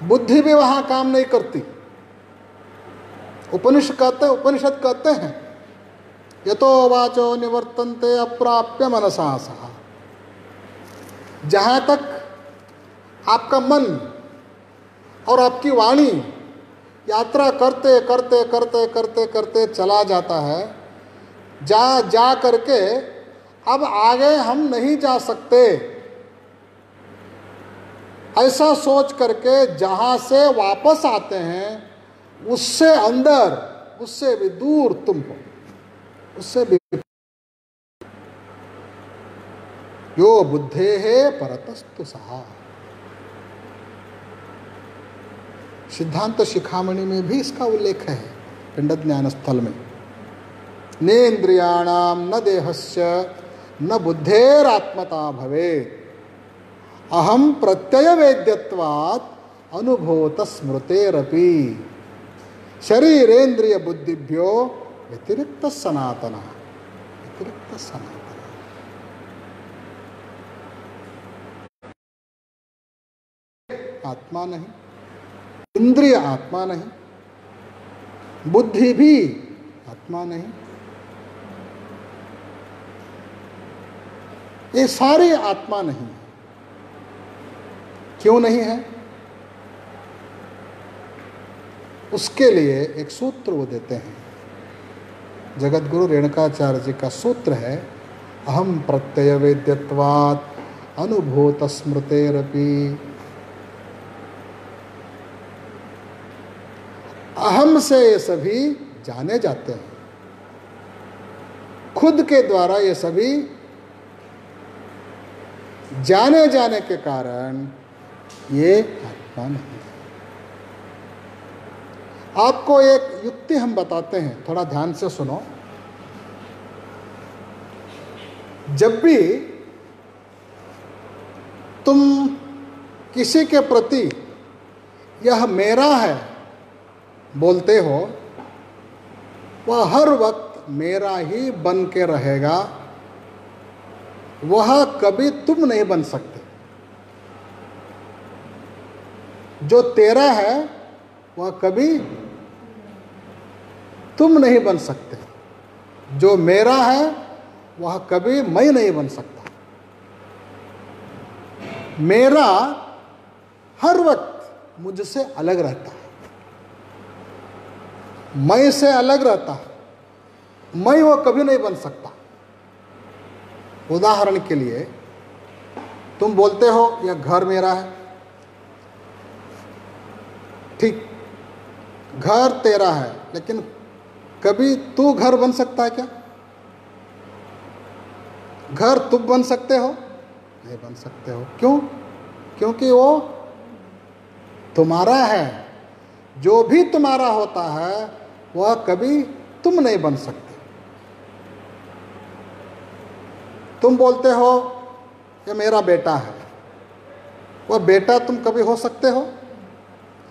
A: बुद्धि भी वहां काम नहीं करती। उपनिषद कहते हैं यतो वाचो निवर्तन्ते अप्राप्य मनसा सहा। जहां तक आपका मन और आपकी वाणी यात्रा करते करते करते करते करते चला जाता है, जा करके अब आगे हम नहीं जा सकते, ऐसा सोच करके जहां से वापस आते हैं उससे अंदर, उससे भी दूर तुम हो, उससे भी। यो बुद्धेः परतस्तु सा। सिद्धांत शिखामणि में भी इसका उल्लेख है। पिंड ज्ञान स्थल में। नेन्द्रियाणाम न देहस्य न बुद्धेरात्मता भवेत् अहम प्रत्यय वेद्यत्वात् अनुभूत स्मृतेरपि शरीरेन्द्रिय बुद्धिभ्यो व्यतिरिक्त सनातन। व्यतिरिक्त सनातन आत्मा नहीं, इंद्रिय आत्मा नहीं, बुद्धि भी आत्मा नहीं, ये सारे आत्मा नहीं है। क्यों नहीं है? उसके लिए एक सूत्र वो देते हैं। जगत गुरु रेणुकाचार्य जी का सूत्र है, अहम प्रत्यय वेद्यत्वात् अनुभूत स्मृतेरपि। अहम से ये सभी जाने जाते हैं, खुद के द्वारा ये सभी जाने जाने के कारण ये आत्मा नहीं। आपको एक युक्ति हम बताते हैं, थोड़ा ध्यान से सुनो। जब भी तुम किसी के प्रति यह मेरा है बोलते हो, वह हर वक्त मेरा ही बन के रहेगा, वह कभी तुम नहीं बन सकते। जो तेरा है वह कभी तुम नहीं बन सकते, जो मेरा है वह कभी मैं नहीं बन सकता। मेरा हर वक्त मुझसे अलग रहता है, मैं से अलग रहता है, मैं वो कभी नहीं बन सकता। उदाहरण के लिए तुम बोलते हो यह घर मेरा है, ठीक, घर तेरा है, लेकिन कभी तू घर बन सकता है क्या? घर तुम बन सकते हो? नहीं बन सकते हो। क्यों? क्योंकि वो तुम्हारा है। जो भी तुम्हारा होता है वह कभी तुम नहीं बन सकते। तुम बोलते हो ये मेरा बेटा है, वह बेटा तुम कभी हो सकते हो?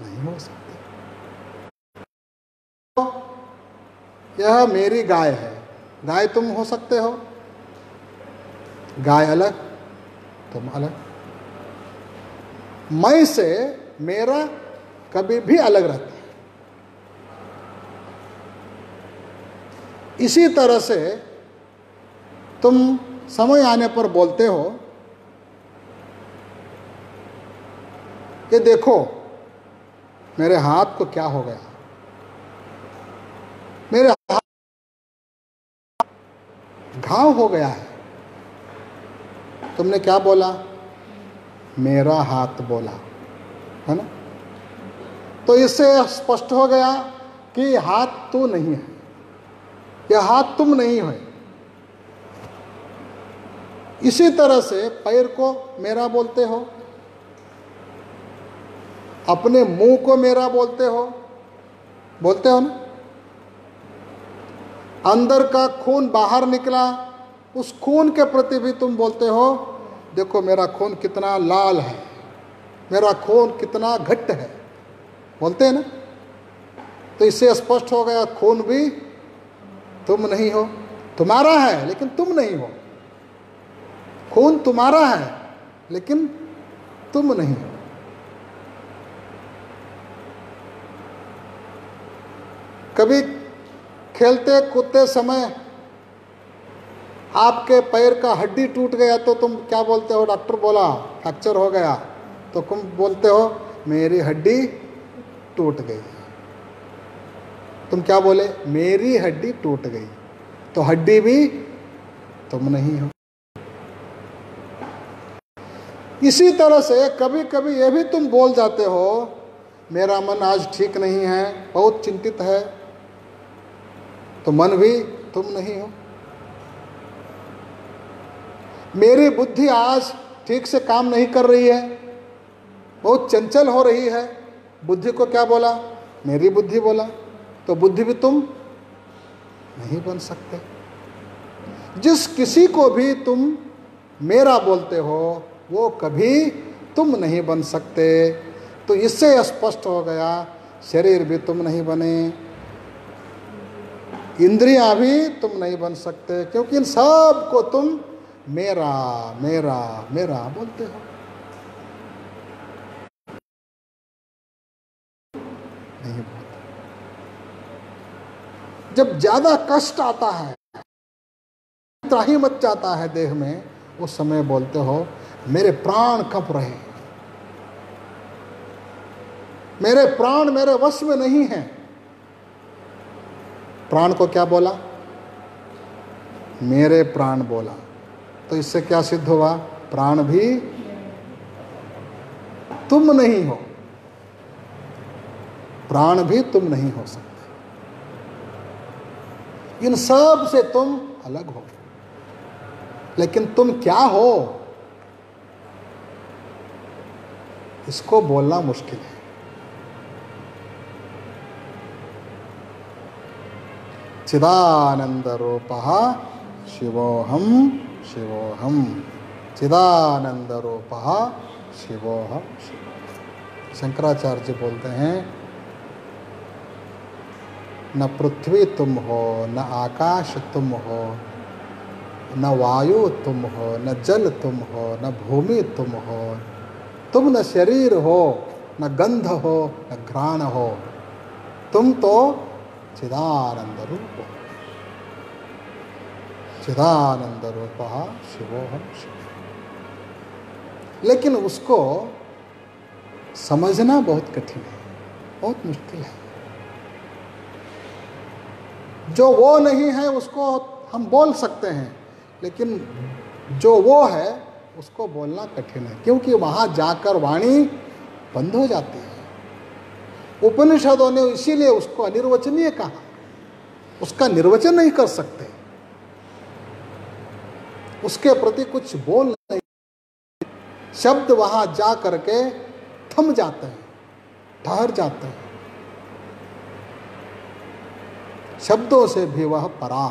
A: नहीं हो सकते। यह मेरी गाय है, गाय तुम हो सकते हो? गाय अलग, तुम अलग। मैं से मेरा कभी भी अलग रहता है। इसी तरह से तुम समय आने पर बोलते हो कि देखो मेरे हाथ को क्या हो गया, मेरे हाथ घाव हो गया है। तुमने क्या बोला? मेरा हाथ बोला, है ना? तो इससे स्पष्ट हो गया कि हाथ तू नहीं है, यह हाथ तुम नहीं हो। इसी तरह से पैर को मेरा बोलते हो, अपने मुंह को मेरा बोलते हो ना? अंदर का खून बाहर निकला, उस खून के प्रति भी तुम बोलते हो देखो मेरा खून कितना लाल है, मेरा खून कितना घट्ट है, बोलते हैं ना? तो इससे स्पष्ट हो गया खून भी तुम नहीं हो। तुम्हारा है लेकिन तुम नहीं हो। खून तुम्हारा है लेकिन तुम नहीं हो। कभी खेलते कूदते समय आपके पैर का हड्डी टूट गया तो तुम क्या बोलते हो? डॉक्टर बोला फ्रैक्चर हो गया, तो तुम बोलते हो मेरी हड्डी टूट गई। तुम क्या बोले? मेरी हड्डी टूट गई। तो हड्डी भी तुम नहीं हो। इसी तरह से कभी कभी ये भी तुम बोल जाते हो मेरा मन आज ठीक नहीं है, बहुत चिंतित है, तो मन भी तुम नहीं हो। मेरी बुद्धि आज ठीक से काम नहीं कर रही है, बहुत चंचल हो रही है, बुद्धि को क्या बोला? मेरी बुद्धि बोला, तो बुद्धि भी तुम नहीं बन सकते। जिस किसी को भी तुम मेरा बोलते हो वो कभी तुम नहीं बन सकते। तो इससे स्पष्ट हो गया शरीर भी तुम नहीं बने, इंद्रियां भी तुम नहीं बन सकते, क्योंकि इन सब को तुम मेरा मेरा मेरा बोलते हो। नहीं बोलते। जब ज्यादा कष्ट आता है, त्राही मच जाता है देह में, उस समय बोलते हो मेरे प्राण कप रहे, मेरे प्राण मेरे वश में नहीं है। प्राण को क्या बोला? मेरे प्राण बोला। तो इससे क्या सिद्ध हुआ? प्राण भी तुम नहीं हो, प्राण भी तुम नहीं हो सकते। इन सब से तुम अलग हो, लेकिन तुम क्या हो इसको बोलना मुश्किल है। चिदानंद रूपः शिवोहम शिवोहम, चिदानंद रूपः शिवोहम शिवोहम। शंकराचार्य जी बोलते हैं न पृथ्वी तुम हो, न आकाश तुम हो, न वायु तुम हो, न जल तुम हो, न भूमि तुम हो, तुम न शरीर हो, न गंध हो, न घ्राण हो, तुम तो चिदानंद रूप हो। चिदानंद रूपः शिवोहम शिव। लेकिन उसको समझना बहुत कठिन है, बहुत मुश्किल है। जो वो नहीं है उसको हम बोल सकते हैं, लेकिन जो वो है उसको बोलना कठिन है, क्योंकि वहां जाकर वाणी बंद हो जाती है। उपनिषदों ने इसीलिए उसको अनिर्वचनीय कहा, उसका निर्वचन नहीं कर सकते, उसके प्रति कुछ बोल नहीं, शब्द वहां जा करके थम जाते हैं, ठहर जाते हैं। शब्दों से भी वह परा।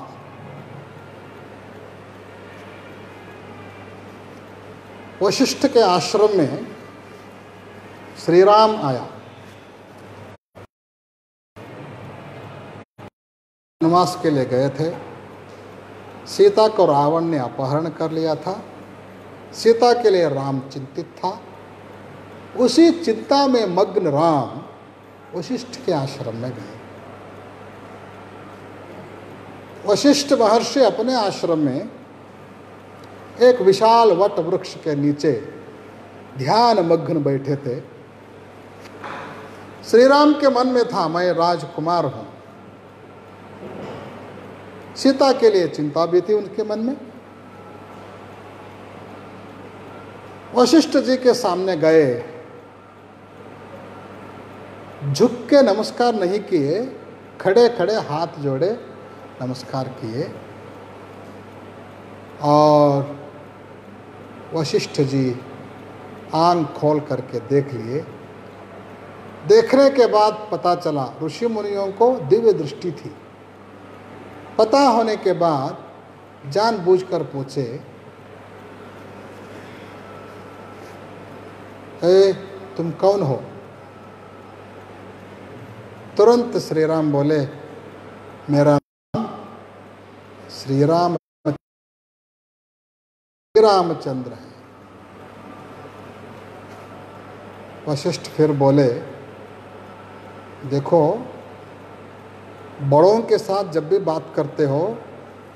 A: वशिष्ठ के आश्रम में श्री राम आया, वनवास के लिए गए थे। सीता को रावण ने अपहरण कर लिया था। सीता के लिए राम चिंतित था। उसी चिंता में मग्न राम वशिष्ठ के आश्रम में गए। वशिष्ठ महर्षि अपने आश्रम में एक विशाल वट वृक्ष के नीचे ध्यान मग्न बैठे थे। श्री राम के मन में था मैं राजकुमार हूं। सीता के लिए चिंता भी थी उनके मन में। वशिष्ठ जी के सामने गए, झुक के नमस्कार नहीं किए, खड़े खड़े हाथ जोड़े नमस्कार किए। और वशिष्ठ जी आंख खोल करके देख लिए। देखने के बाद पता चला ऋषि मुनियों को दिव्य दृष्टि थी। पता होने के बाद जानबूझकर पूछे, ए तुम कौन हो? तुरंत श्री राम बोले, मेरा नाम श्री रामचंद्र है। वशिष्ठ फिर बोले, देखो बड़ों के साथ जब भी बात करते हो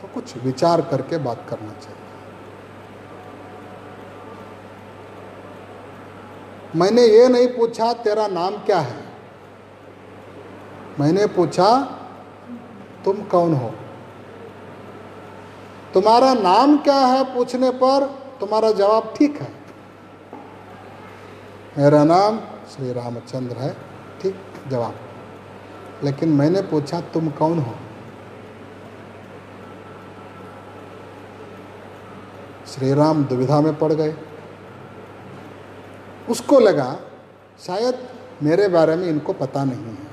A: तो कुछ विचार करके बात करना चाहिए। मैंने ये नहीं पूछा तेरा नाम क्या है, मैंने पूछा तुम कौन हो। तुम्हारा नाम क्या है पूछने पर तुम्हारा जवाब ठीक है, मेरा नाम श्री रामचंद्र है, ठीक जवाब। लेकिन मैंने पूछा तुम कौन हो। श्री राम दुविधा में पड़ गए। उसको लगा शायद मेरे बारे में इनको पता नहीं है।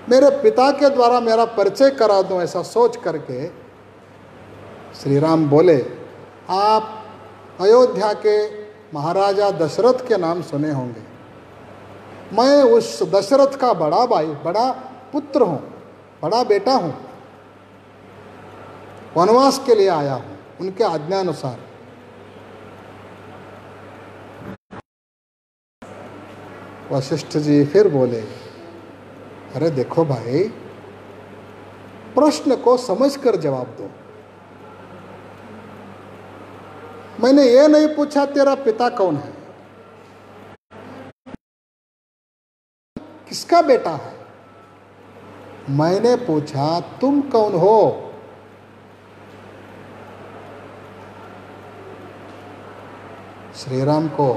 A: मेरे पिता के द्वारा मेरा परिचय करा दूं, ऐसा सोच करके श्री राम बोले, आप अयोध्या के महाराजा दशरथ के नाम सुने होंगे। मैं उस दशरथ का बड़ा भाई, बड़ा पुत्र हूँ, बड़ा बेटा हूँ। वनवास के लिए आया हूँ उनके आज्ञानुसार। वशिष्ठ जी फिर बोले, अरे देखो भाई, प्रश्न को समझकर जवाब दो। मैंने ये नहीं पूछा तेरा पिता कौन है, किसका बेटा है। मैंने पूछा तुम कौन हो। श्री राम को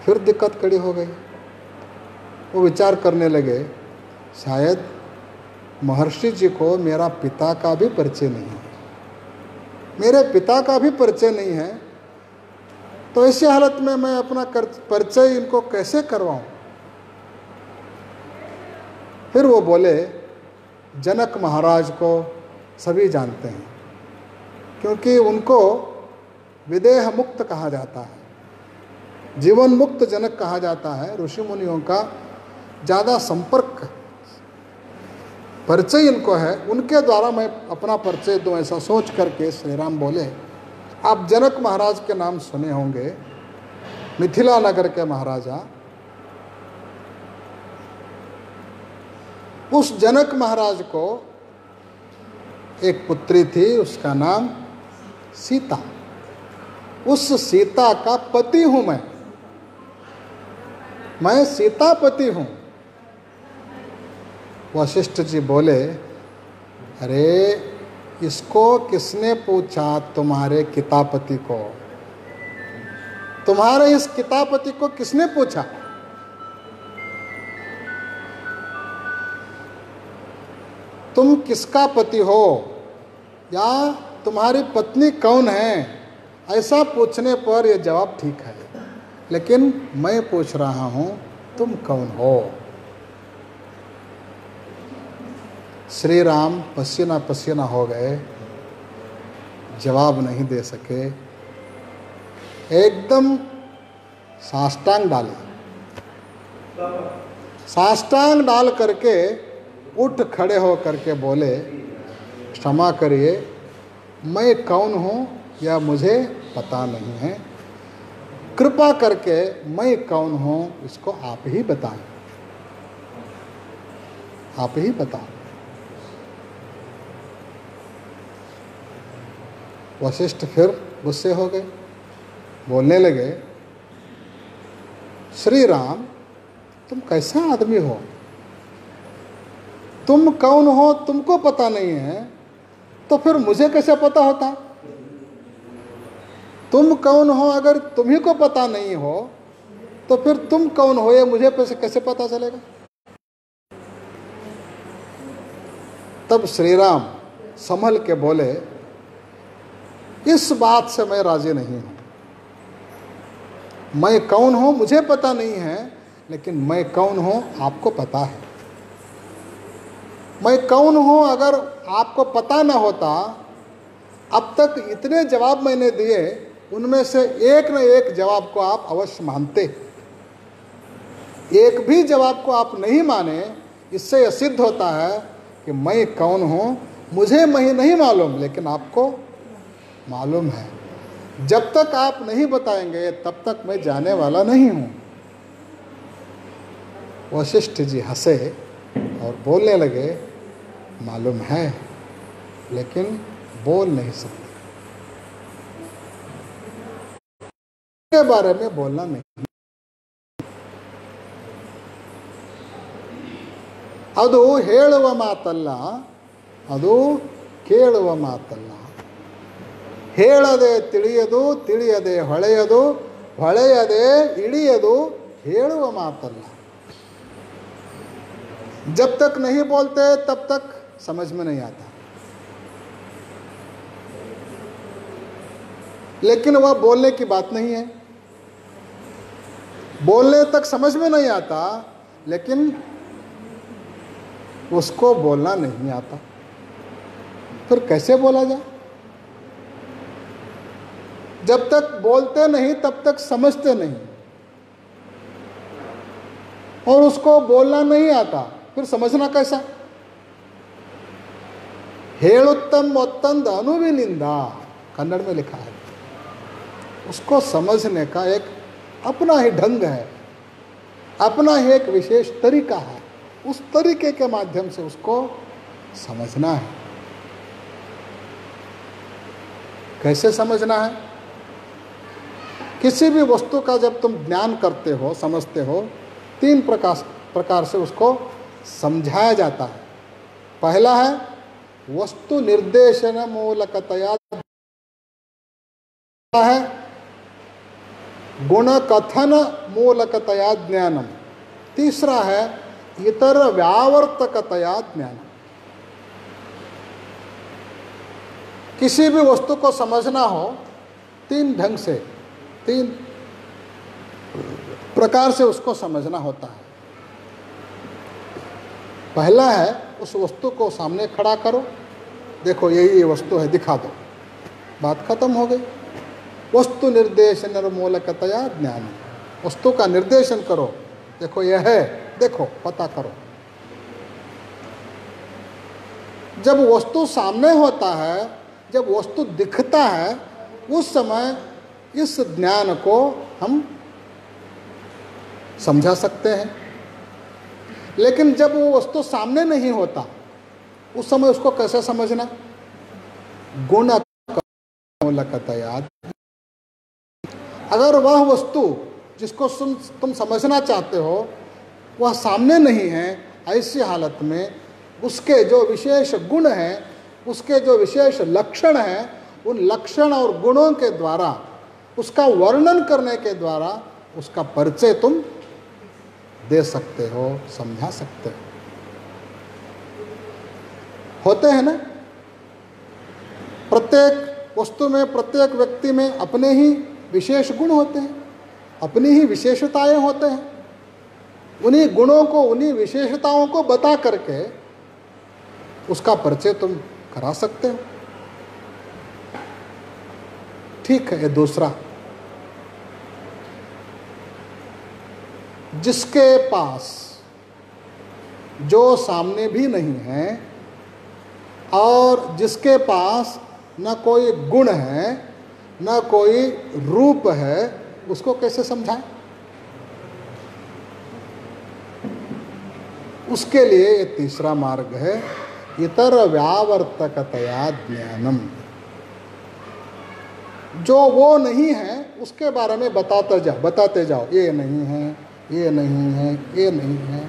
A: फिर दिक्कत खड़ी हो गई। वो विचार करने लगे, शायद महर्षि जी को मेरा पिता का भी परिचय नहीं है, मेरे पिता का भी परिचय नहीं है, तो ऐसी हालत में मैं अपना परिचय इनको कैसे करवाऊं। फिर वो बोले, जनक महाराज को सभी जानते हैं, क्योंकि उनको विदेह मुक्त कहा जाता है, जीवन मुक्त जनक कहा जाता है। ऋषि मुनियों का ज़्यादा संपर्क, परिचय इनको है, उनके द्वारा मैं अपना परिचय दूं, ऐसा सोच करके श्री राम बोले, आप जनक महाराज के नाम सुने होंगे, मिथिला नगर के महाराजा। उस जनक महाराज को एक पुत्री थी, उसका नाम सीता। उस सीता का पति हूं मैं सीतापति हूं। वशिष्ठ जी बोले, अरे इसको किसने पूछा, तुम्हारे कितापति को, तुम्हारे इस कितापति को किसने पूछा। तुम किसका पति हो या तुम्हारी पत्नी कौन है, ऐसा पूछने पर यह जवाब ठीक है, लेकिन मैं पूछ रहा हूं तुम कौन हो। श्री राम पसीना पसीना हो गए, जवाब नहीं दे सके, एकदम साष्टांग डाले। साष्टांग डाल करके उठ खड़े हो करके बोले, क्षमा करिए, मैं कौन हूँ या मुझे पता नहीं है, कृपा करके मैं कौन हूँ इसको आप ही बताएं, आप ही बताओ। वशिष्ठ फिर गुस्से हो गए, बोलने लगे, श्री राम तुम कैसा आदमी हो, तुम कौन हो तुमको पता नहीं है, तो फिर मुझे कैसे पता होता। तुम कौन हो अगर तुम्ही को पता नहीं हो, तो फिर तुम कौन हो ये मुझे कैसे पता चलेगा। तब श्री राम संभल के बोले, इस बात से मैं राजी नहीं हूं। मैं कौन हूं मुझे पता नहीं है, लेकिन मैं कौन हूं आपको पता है। मैं कौन हूं अगर आपको पता न होता, अब तक इतने जवाब मैंने दिए, उनमें से एक न एक जवाब को आप अवश्य मानते। एक भी जवाब को आप नहीं माने, इससे यह सिद्ध होता है कि मैं कौन हूं मुझे नहीं मालूम, लेकिन आपको मालूम है। जब तक आप नहीं बताएंगे तब तक मैं जाने वाला नहीं हूं। वशिष्ठ जी हंसे और बोलने लगे, मालूम है लेकिन बोल नहीं सकते, के बारे में बोलना नहीं। ಅದು ಹೇಳುವ ಮಾತಲ್ಲ, ಅದು ಕೇಳುವ ಮಾತಲ್ಲ. ಹೇಳದೆ ತಿಳಿಯದು, ತಿಳಿಯದೆ ಹೊಳೆಯದು, ಹೊಳೆಯದೆ ಇಳಿಯದು ಹೇಳುವ ಮಾತಲ್ಲ. जब तक नहीं बोलते तब तक समझ में नहीं आता, लेकिन वह बोलने की बात नहीं है। बोलने तक समझ में नहीं आता, लेकिन उसको बोलना नहीं आता, फिर कैसे बोला जाए? जब तक बोलते नहीं तब तक समझते नहीं, और उसको बोलना नहीं आता फिर समझना कैसा? हेलुत्तम मोत्तंद अनुविनिंदा कन्नड़ में लिखा है। उसको समझने का एक अपना ही ढंग है, अपना ही एक विशेष तरीका है। उस तरीके के माध्यम से उसको समझना है। कैसे समझना है? किसी भी वस्तु का जब तुम ज्ञान करते हो, समझते हो, 3 प्रकार से उसको समझाया जाता है। पहला है वस्तु निर्देशन मूलकतया, है गुण कथन मूलकतया ज्ञानम, तीसरा है इतर व्यावर्तकतया ज्ञानम। किसी भी वस्तु को समझना हो 3 ढंग से, 3 प्रकार से उसको समझना होता है। पहला है उस वस्तु को सामने खड़ा करो, देखो यही ये वस्तु है, दिखा दो, बात खत्म हो गई। वस्तु निर्देशन मूलकतया ज्ञान, वस्तु का निर्देशन करो, देखो यह है, देखो पता करो। जब वस्तु सामने होता है, जब वस्तु दिखता है, उस समय इस ज्ञान को हम समझा सकते हैं। लेकिन जब वो वस्तु सामने नहीं होता, उस समय उसको कैसे समझना? गुण मूलकतया। अगर वह वस्तु जिसको तुम समझना चाहते हो वह सामने नहीं है, ऐसी हालत में उसके जो विशेष गुण हैं, उसके जो विशेष लक्षण हैं, उन लक्षण और गुणों के द्वारा, उसका वर्णन करने के द्वारा उसका परिचय तुम दे सकते हो, समझा सकते हो। होते हैं ना, प्रत्येक वस्तु में, प्रत्येक व्यक्ति में अपने ही विशेष गुण होते हैं, अपनी ही विशेषताएं होते हैं। उन्हीं गुणों को, उन्हीं विशेषताओं को बता करके उसका परिचय तुम करा सकते हो। ठीक है। दूसरा, जिसके पास जो सामने भी नहीं है और जिसके पास न कोई गुण है न कोई रूप है, उसको कैसे समझाएं? उसके लिए ये तीसरा मार्ग है, इतर व्यावर्तकतया ज्ञानम। जो वो नहीं है उसके बारे में बताते जाओ, ये नहीं है, ये नहीं है, ये नहीं है।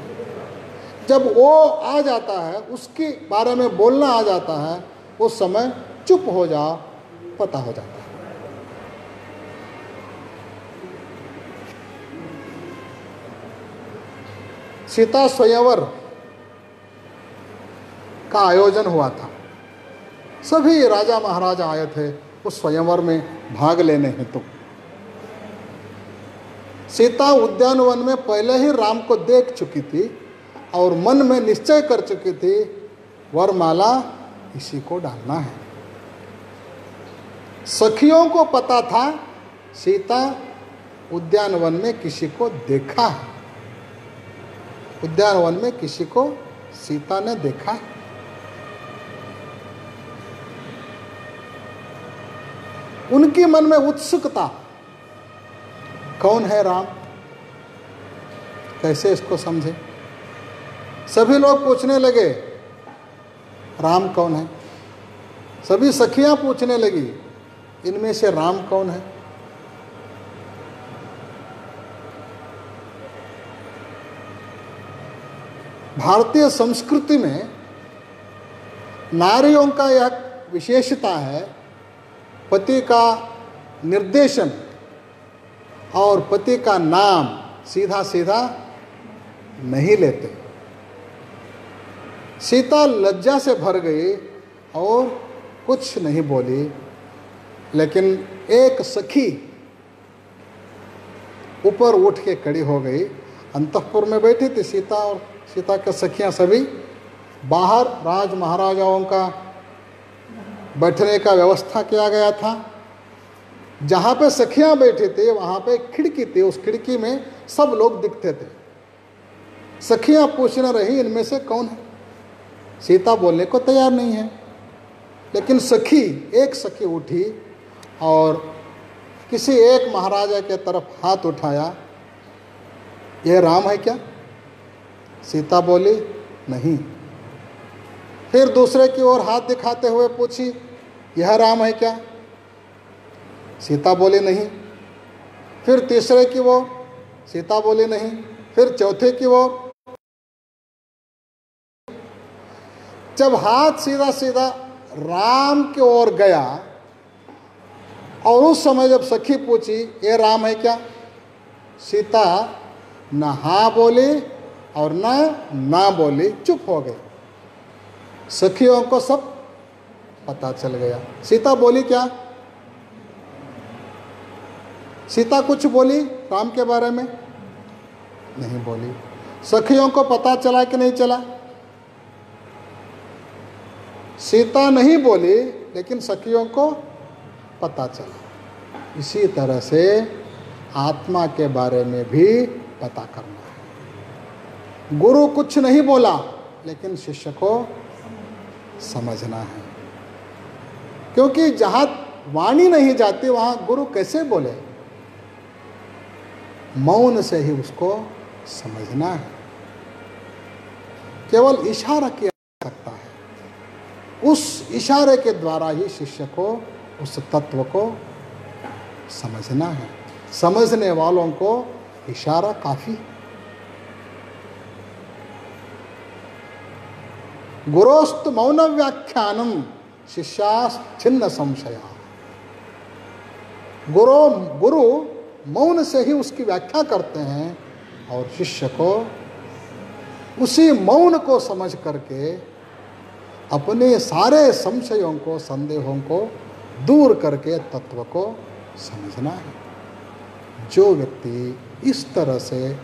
A: जब वो आ जाता है, उसके बारे में बोलना आ जाता है, उस समय चुप हो जाओ, पता हो जाता है। सीता स्वयंवर का आयोजन हुआ था, सभी राजा महाराजा आए थे उस स्वयंवर में भाग लेने हेतु। सीता उद्यानवन में पहले ही राम को देख चुकी थी और मन में निश्चय कर चुकी थी, वरमाला इसी को डालना है। सखियों को पता था सीता उद्यानवन में किसी को देखा है, उद्यानवन में किसी को सीता ने देखा है। उनके मन में उत्सुकता, कौन है राम, कैसे इसको समझे। सभी लोग पूछने लगे राम कौन है, सभी सखियां पूछने लगी इनमें से राम कौन है। भारतीय संस्कृति में नारियों का यह विशेषता है, पति का निर्देशन और पति का नाम सीधा सीधा नहीं लेते। सीता लज्जा से भर गई और कुछ नहीं बोली, लेकिन एक सखी ऊपर उठ के खड़ी हो गई। अंतःपुर में बैठी थी सीता और सीता के सखियां सभी बाहर राज महाराजाओं का बैठने का व्यवस्था किया गया था। जहाँ पे सखियाँ बैठी थी वहाँ पे खिड़की थी, उस खिड़की में सब लोग दिखते थे। सखियाँ पूछने रही इनमें से कौन है। सीता बोलने को तैयार नहीं है, लेकिन एक सखी उठी और किसी एक महाराजा के तरफ हाथ उठाया, यह राम है क्या? सीता बोली नहीं। फिर दूसरे की ओर हाथ दिखाते हुए पूछी, यह राम है क्या? सीता बोली नहीं। फिर तीसरे की ओर, सीता बोली नहीं। फिर चौथे की ओर। जब हाथ सीधा सीधा राम की ओर गया और उस समय जब सखी पूछी ये राम है क्या, सीता न हाँ बोली और ना बोली, चुप हो गई। सखियों को सब पता चल गया। सीता बोली क्या? सीता कुछ बोली राम के बारे में? नहीं बोली। सखियों को पता चला कि नहीं चला? सीता नहीं बोली, लेकिन सखियों को पता चला। इसी तरह से आत्मा के बारे में भी पता करना है। गुरु कुछ नहीं बोला, लेकिन शिष्य को समझना है, क्योंकि जहाँ वाणी नहीं जाती वहाँ गुरु कैसे बोले? मौन से ही उसको समझना है। केवल इशारा किया जा सकता है, उस इशारे के द्वारा ही शिष्य को उस तत्व को समझना है। समझने वालों को इशारा काफी। गुरोस्तु मौन व्याख्यानम शिष्याश्चिन्न संशया। गुरु मौन से ही उसकी व्याख्या करते हैं और शिष्य को उसी मौन को समझ करके अपने सारे संशयों को, संदेहों को दूर करके तत्व को समझना है। जो व्यक्ति इस तरह से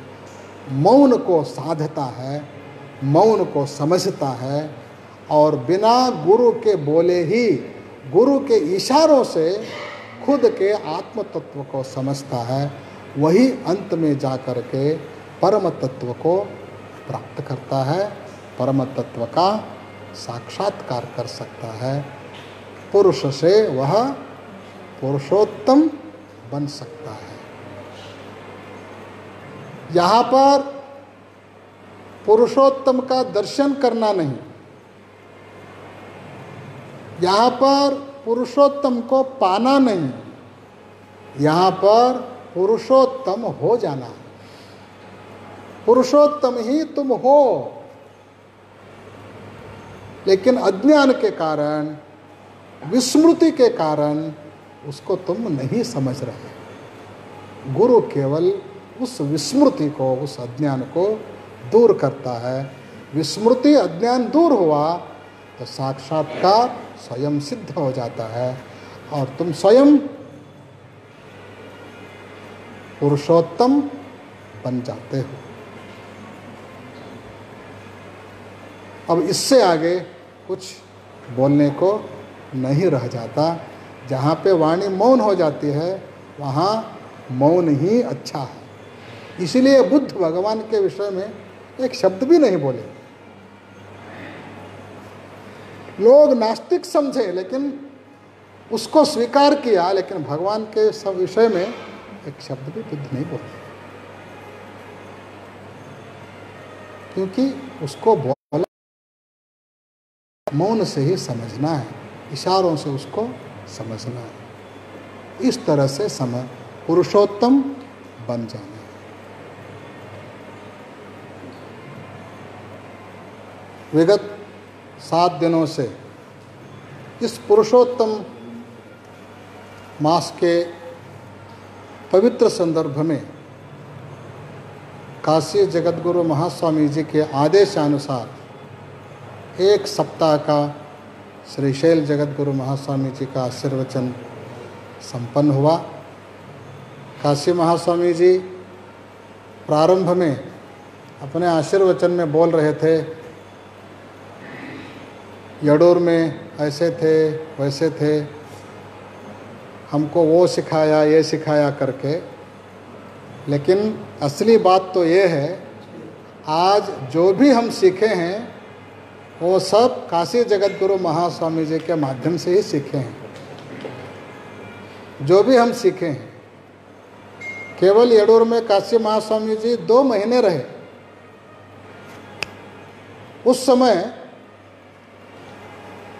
A: मौन को साधता है, मौन को समझता है और बिना गुरु के बोले ही, गुरु के इशारों से खुद के आत्म तत्व को समझता है, वही अंत में जा कर के परम तत्व को प्राप्त करता है, परम तत्व का साक्षात्कार कर सकता है। पुरुष से वह पुरुषोत्तम बन सकता है। यहाँ पर पुरुषोत्तम का दर्शन करना नहीं, यहाँ पर पुरुषोत्तम को पाना नहीं, यहाँ पर पुरुषोत्तम हो जाना है। पुरुषोत्तम ही तुम हो, लेकिन अज्ञान के कारण, विस्मृति के कारण उसको तुम नहीं समझ रहे। गुरु केवल उस विस्मृति को, उस अज्ञान को दूर करता है। विस्मृति, अज्ञान दूर हुआ तो साक्षात्कार स्वयं सिद्ध हो जाता है और तुम स्वयं पुरुषोत्तम बन जाते हो। अब इससे आगे कुछ बोलने को नहीं रह जाता। जहाँ पे वाणी मौन हो जाती है वहाँ मौन ही अच्छा है। इसलिए बुद्ध भगवान के विषय में एक शब्द भी नहीं बोले। लोग नास्तिक समझे लेकिन उसको स्वीकार किया, लेकिन भगवान के सब विषय में एक शब्द भी बुद्ध नहीं बोले, क्योंकि उसको बोला मौन से ही समझना है, इशारों से उसको समझना है। इस तरह से पुरुषोत्तम बन जाना है। विगत 7 दिनों से इस पुरुषोत्तम मास के पवित्र संदर्भ में काशी जगतगुरु महास्वामी जी के आदेशानुसार 1 सप्ताह का श्रीशैल जगतगुरु महास्वामी जी का आशीर्वचन संपन्न हुआ। काशी महास्वामी जी प्रारंभ में अपने आशीर्वचन में बोल रहे थे यडूर में ऐसे थे वैसे थे, हमको वो सिखाया ये सिखाया करके। लेकिन असली बात तो ये है, आज जो भी हम सीखे हैं वो सब काशी जगत गुरु महास्वामी जी के माध्यम से ही सीखे हैं। जो भी हम सीखे हैं, केवल यडूर में काशी महास्वामी जी 2 महीने रहे। उस समय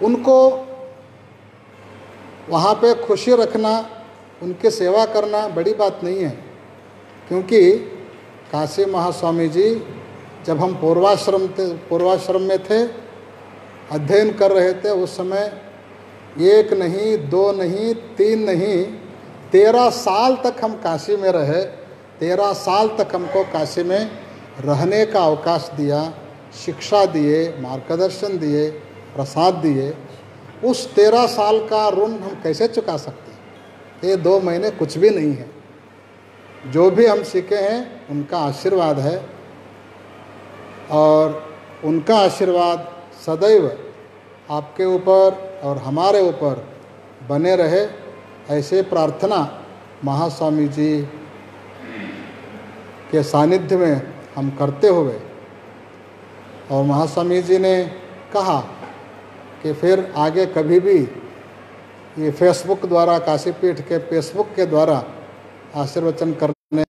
A: उनको वहाँ पे खुशी रखना, उनकी सेवा करना बड़ी बात नहीं है, क्योंकि काशी महास्वामी जी जब हम पूर्वाश्रम में थे, अध्ययन कर रहे थे, उस समय 1 नहीं 2 नहीं 3 नहीं 13 साल तक हम काशी में रहे। 13 साल तक हमको काशी में रहने का अवकाश दिया, शिक्षा दिए, मार्गदर्शन दिए, प्रसाद दिए। उस 13 साल का ऋण हम कैसे चुका सकते हैं? ये 2 महीने कुछ भी नहीं है। जो भी हम सीखे हैं उनका आशीर्वाद है, और उनका आशीर्वाद सदैव आपके ऊपर और हमारे ऊपर बने रहे, ऐसे प्रार्थना महास्वामी जी के सानिध्य में हम करते हुए। और महास्वामी जी ने कहा कि फिर आगे कभी भी ये फेसबुक द्वारा, काशी पीठ के फेसबुक के द्वारा आशीर्वचन करने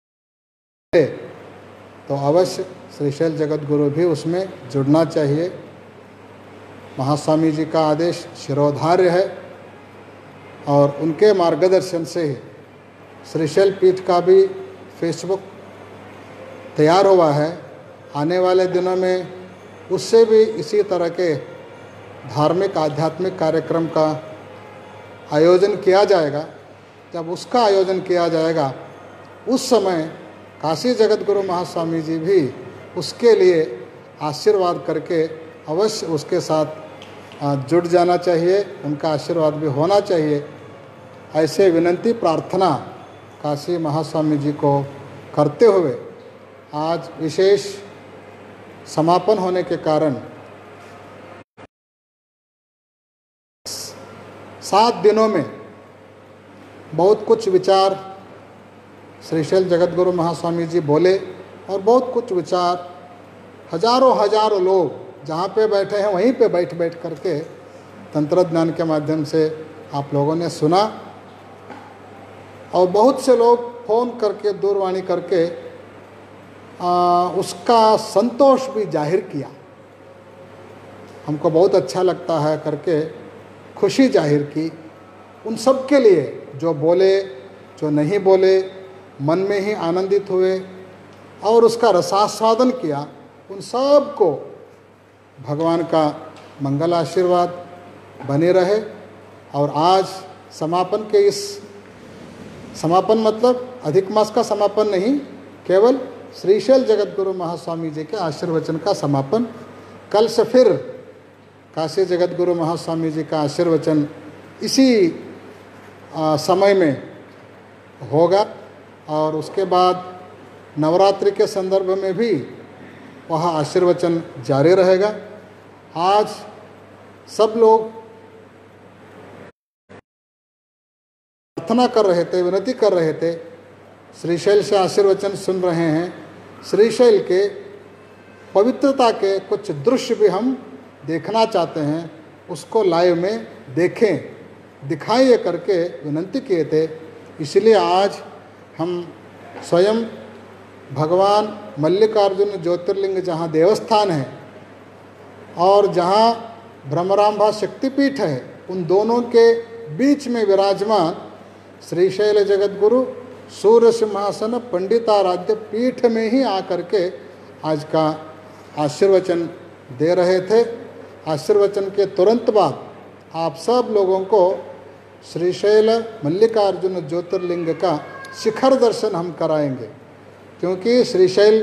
A: तो अवश्य श्रीशैल जगत गुरु भी उसमें जुड़ना चाहिए। महास्वामी जी का आदेश शिरोधार्य है, और उनके मार्गदर्शन से ही श्रीशैल पीठ का भी फेसबुक तैयार हुआ है। आने वाले दिनों में उससे भी इसी तरह के धार्मिक आध्यात्मिक कार्यक्रम का आयोजन किया जाएगा। जब उसका आयोजन किया जाएगा, उस समय काशी जगत गुरु महास्वामी जी भी उसके लिए आशीर्वाद करके अवश्य उसके साथ जुड़ जाना चाहिए, उनका आशीर्वाद भी होना चाहिए। ऐसे विनंती प्रार्थना काशी महास्वामी जी को करते हुए आज विशेष समापन होने के कारण 7 दिनों में बहुत कुछ विचार श्रीशैल जगत गुरु महास्वामी जी बोले, और बहुत कुछ विचार हजारों लोग जहाँ पे बैठे हैं वहीं पे बैठ करके तंत्र ज्ञान के माध्यम से आप लोगों ने सुना। और बहुत से लोग फ़ोन करके, दूरवाणी करके उसका संतोष भी जाहिर किया। हमको बहुत अच्छा लगता है करके खुशी जाहिर की। उन सब के लिए, जो बोले जो नहीं बोले, मन में ही आनंदित हुए और उसका रसास्वादन किया, उन सब को भगवान का मंगल आशीर्वाद बने रहे। और आज समापन के इस समापन मतलब अधिक मास का समापन नहीं, केवल श्रीशैल जगत गुरु महास्वामी जी के आशीर्वचन का समापन। कल से फिर काशी जगत गुरु महास्वामी जी का आशीर्वचन इसी समय में होगा, और उसके बाद नवरात्रि के संदर्भ में भी वह आशीर्वचन जारी रहेगा। आज सब लोग प्रार्थना कर रहे थे, विनती कर रहे थे, श्रीशैल से आशीर्वचन सुन रहे हैं। श्रीशैल के पवित्रता के कुछ दृश्य भी हम देखना चाहते हैं, उसको लाइव में देखें, दिखाइए करके विनती किए थे। इसलिए आज हम स्वयं भगवान मल्लिकार्जुन ज्योतिर्लिंग जहाँ देवस्थान है और जहाँ भ्रमरांभा शक्तिपीठ है, उन दोनों के बीच में विराजमान श्रीशैल जगत गुरु सूर्य सिंहासन पंडिताराध्य पीठ में ही आकर के आज का आशीर्वचन दे रहे थे। आशीर्वचन के तुरंत बाद आप सब लोगों को श्रीशैल मल्लिकार्जुन ज्योतिर्लिंग का शिखर दर्शन हम कराएंगे, क्योंकि श्रीशैल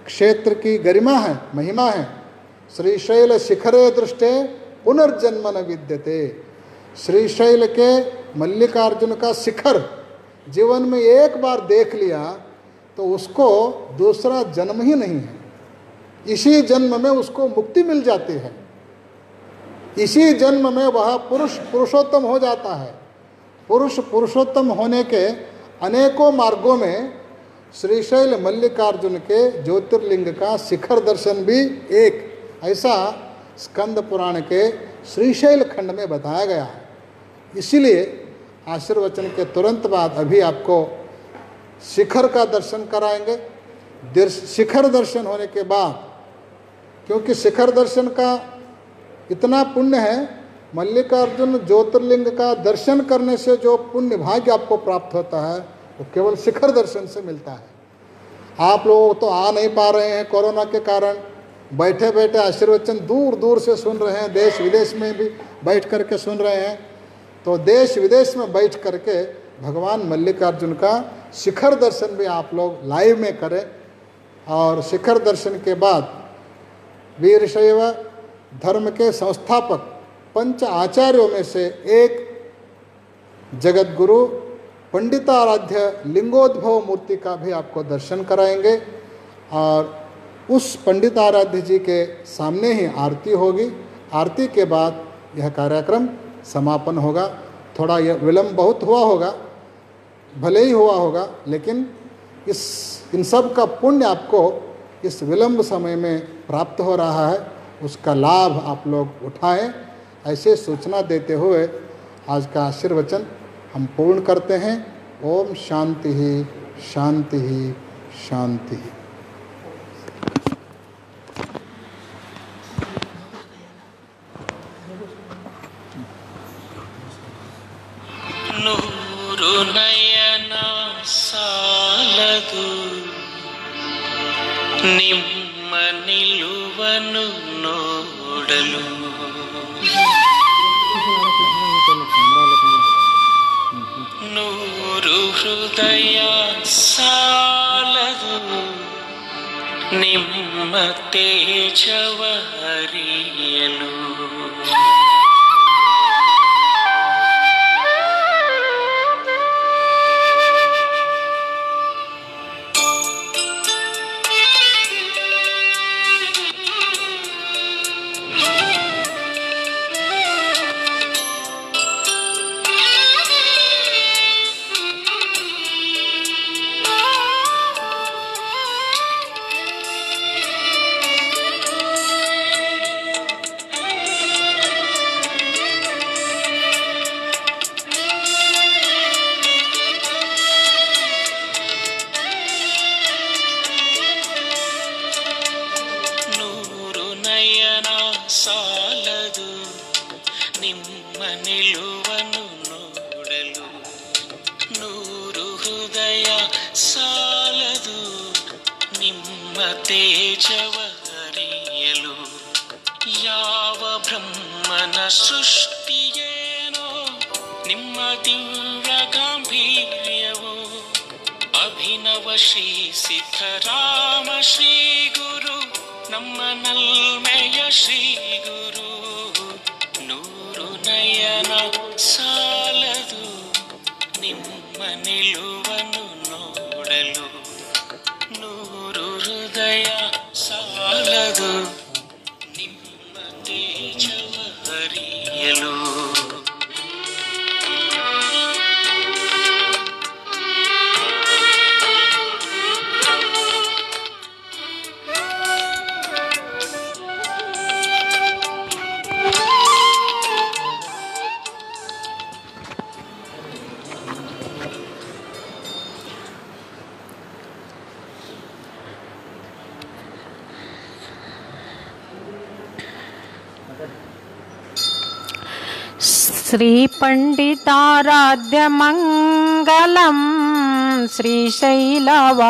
A: क्षेत्र की गरिमा है, महिमा है। श्रीशैल शिखरे दृष्टे पुनर्जन्म न विद्यते। श्रीशैल के मल्लिकार्जुन का शिखर जीवन में एक बार देख लिया तो उसको दूसरा जन्म ही नहीं है, इसी जन्म में उसको मुक्ति मिल जाती है। इसी जन्म में वह पुरुष पुरुषोत्तम हो जाता है। पुरुष पुरुषोत्तम होने के अनेकों मार्गों में श्रीशैल मल्लिकार्जुन के ज्योतिर्लिंग का शिखर दर्शन भी एक ऐसा स्कंद पुराण के श्रीशैल खंड में बताया गया है। इसीलिए आशीर्वचन के तुरंत बाद अभी आपको शिखर का दर्शन कराएंगे। शिखर दर्शन होने के बाद, क्योंकि शिखर दर्शन का इतना पुण्य है, मल्लिकार्जुन ज्योतिर्लिंग का दर्शन करने से जो पुण्य भाग्य आपको प्राप्त होता है वो केवल शिखर दर्शन से मिलता है। आप लोग तो आ नहीं पा रहे हैं कोरोना के कारण, बैठे बैठे आशीर्वचन दूर दूर से सुन रहे हैं, देश विदेश में भी बैठ करके सुन रहे हैं। तो देश विदेश में बैठ करके भगवान मल्लिकार्जुन का शिखर दर्शन भी आप लोग लाइव में करें। और शिखर दर्शन के बाद वीरशैव धर्म के संस्थापक पंच आचार्यों में से एक जगत गुरु पंडिताराध्य लिंगोद्भव मूर्ति का भी आपको दर्शन कराएंगे। और उस पंडिताराध्य जी के सामने ही आरती होगी। आरती के बाद यह कार्यक्रम समापन होगा। थोड़ा यह विलम्ब बहुत हुआ होगा, भले ही हुआ होगा, लेकिन इन सब का पुण्य आपको इस विलम्ब समय में प्राप्त हो रहा है, उसका लाभ आप लोग उठाएं। ऐसे सूचना देते हुए आज का आशीर्वचन हम पूर्ण करते हैं। ओम शांति ही शांति ही शांति ही।
C: ನೂರು ನಯನ ಸಾಲದು ನಿಮ್ಮ ನಿಲುವನ್ನು ನೋಡಲು, ನೂರು ಹೃದಯ ಸಾಲದು ನಿಮ್ಮ ತೇಜವ ಅರಿಯಲು. ಸಾಲದು ನಿಮ್ಮ ನಿಲುವನ್ನು ನೋಡಲು, ನೂರು ಹೃದಯ ಸಾಲದು ನಿಮ್ಮ ತೇಜವ ಅರಿಯಲು. ಯಾವ ಬ್ರಹ್ಮನ ಸೃಷ್ಟಿಯೇನೋ ನಿಮ್ಮ ದಿವ್ಯ ಗಾಂಭೀರ್ಯವೋ, ಅಭಿನವ ಶ್ರೀ ಸಿದ್ಧರಾಮ ಶ್ರೀ ಗುರು ನಮ್ಮ ನಲ್ಮೆಯ ಶ್ರೀ ಗುರು. ನೂರು ನಯನ ಸಾಲದು ನಿಮ್ಮ ನಿಲುವನ್ನು ನೋಡಲು, ನೂರು ಹೃದಯ ಸಾಲದು ನಿಮ್ಮ ತೇಜವ ಅರಿಯಲು.
D: श्री पंडिताराध्य मंगलम, श्रीशैलवासाय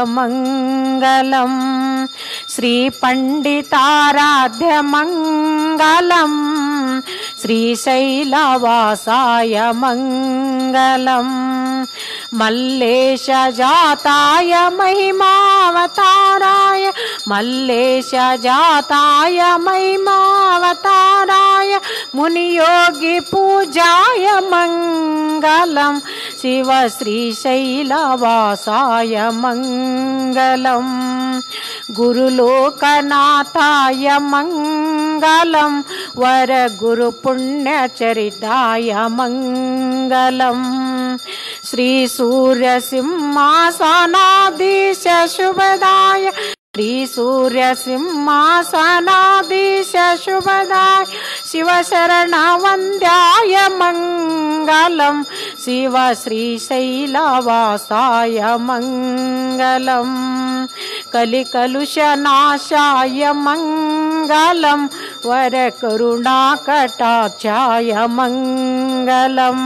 D: मंगलम. श्री पंडिताराध्य मंगलम, श्रीशैलवासाय मंगलम. मल्लेश जाताय महिमावताराय, मल्लेश जाताय महिमावताराय. मुनियोगी पूजाय मंगलम, शिव श्रीशैलवासाय मंगलम. गुरुलोकनाथाय मंगलम, वर गुरु पुण्य चरिताय मंगलम। श्री सूर्य सिंहासनाधीश शुभदाय, श्री सूर्य सिंहासनाधीश शुभदाय, शिव शरण वंद्याय मंगलम, शिव श्रीशैलवासाय मंगलम। कलिकलुषनाशाय मंगलम, वर करुणा कटाक्षाय मंगलम।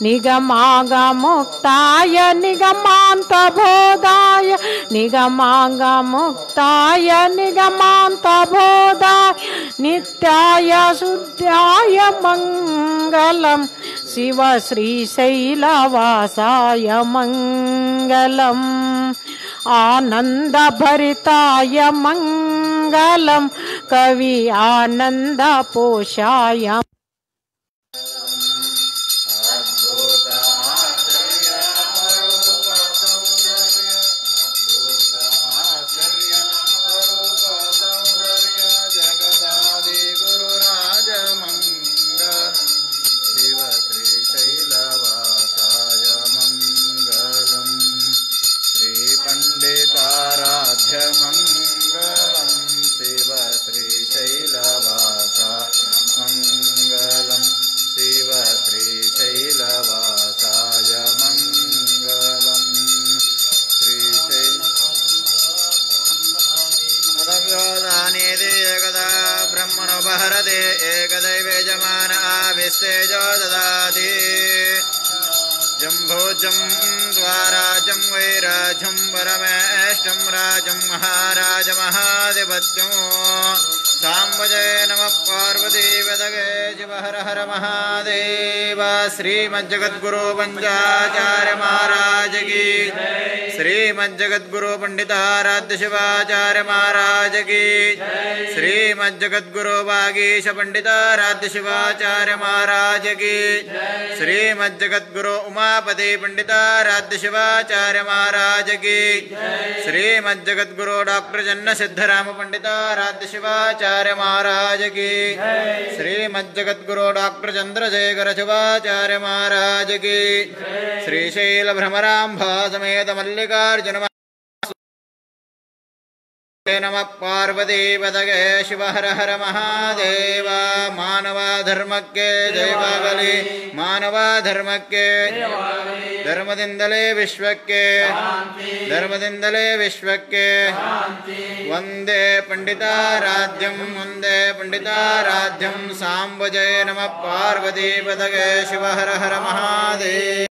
D: निगमागमुक्ताय निगमांत बोधाय, निगमागमुक्ताय निगमांत बोधाय, नित्याय शुद्धाय मंगलम, शिव श्रीशैलवासाय मंगलम। आनंद भरिताय मंगलम, कवि आनंद पोषाय।
E: जम्भोजं द्वाराजं वैराजं परमेष्टं राजं महाराज महाधिपत्यं सांबजय नमः पार्वतीपतये शिव हर हर महादेव। श्रीमज्जगद्गुरु पंचाचार्य महाराज की, श्रीमज्जगद्गुरु पंडिताराध्य शिवाचार्य महाराज की, श्रीमज्जगद्गुरु वागीश पंडिताराध्य शिवाचार्य महाराज की, श्रीमज्जगद्गुरु उमापति पंडिताराध्य शिवाचार्य महाराज की, श्रीमज्जगद्गुरु डॉक्टर जन्न सिद्धराम पंडिताराध्य शिवाचार्य महाराज की, श्रीमज्जगद्गुरु डॉक्टर चंद्रशेखर शिवाचार्य महाराज की, श्रीशैल भ्रमरांभा समेत मल्लिकार्जुन नमः पार्वतीपतये शिव हर हर महादेव। मानवा धर्म के जय बागली, मानवा धर्म के धर्मದಿಂದಲೇ ವಿಶ್ವಕ್ಕೆ, ಧರ್ಮದಿಂದಲೇ ವಿಶ್ವಕ್ಕೆ। ವಂದೇ ಪಂಡಿತಾರಾಧ್ಯಂ, ವಂದೇ ಪಂಡಿತಾರಾಧ್ಯಂ, ಸಾಂಬ ಜಯ ನಮಃ ಪಾರ್ವತೀಪತये ಶಿವ ಹರ ಹರ ಮಹಾದೇವ।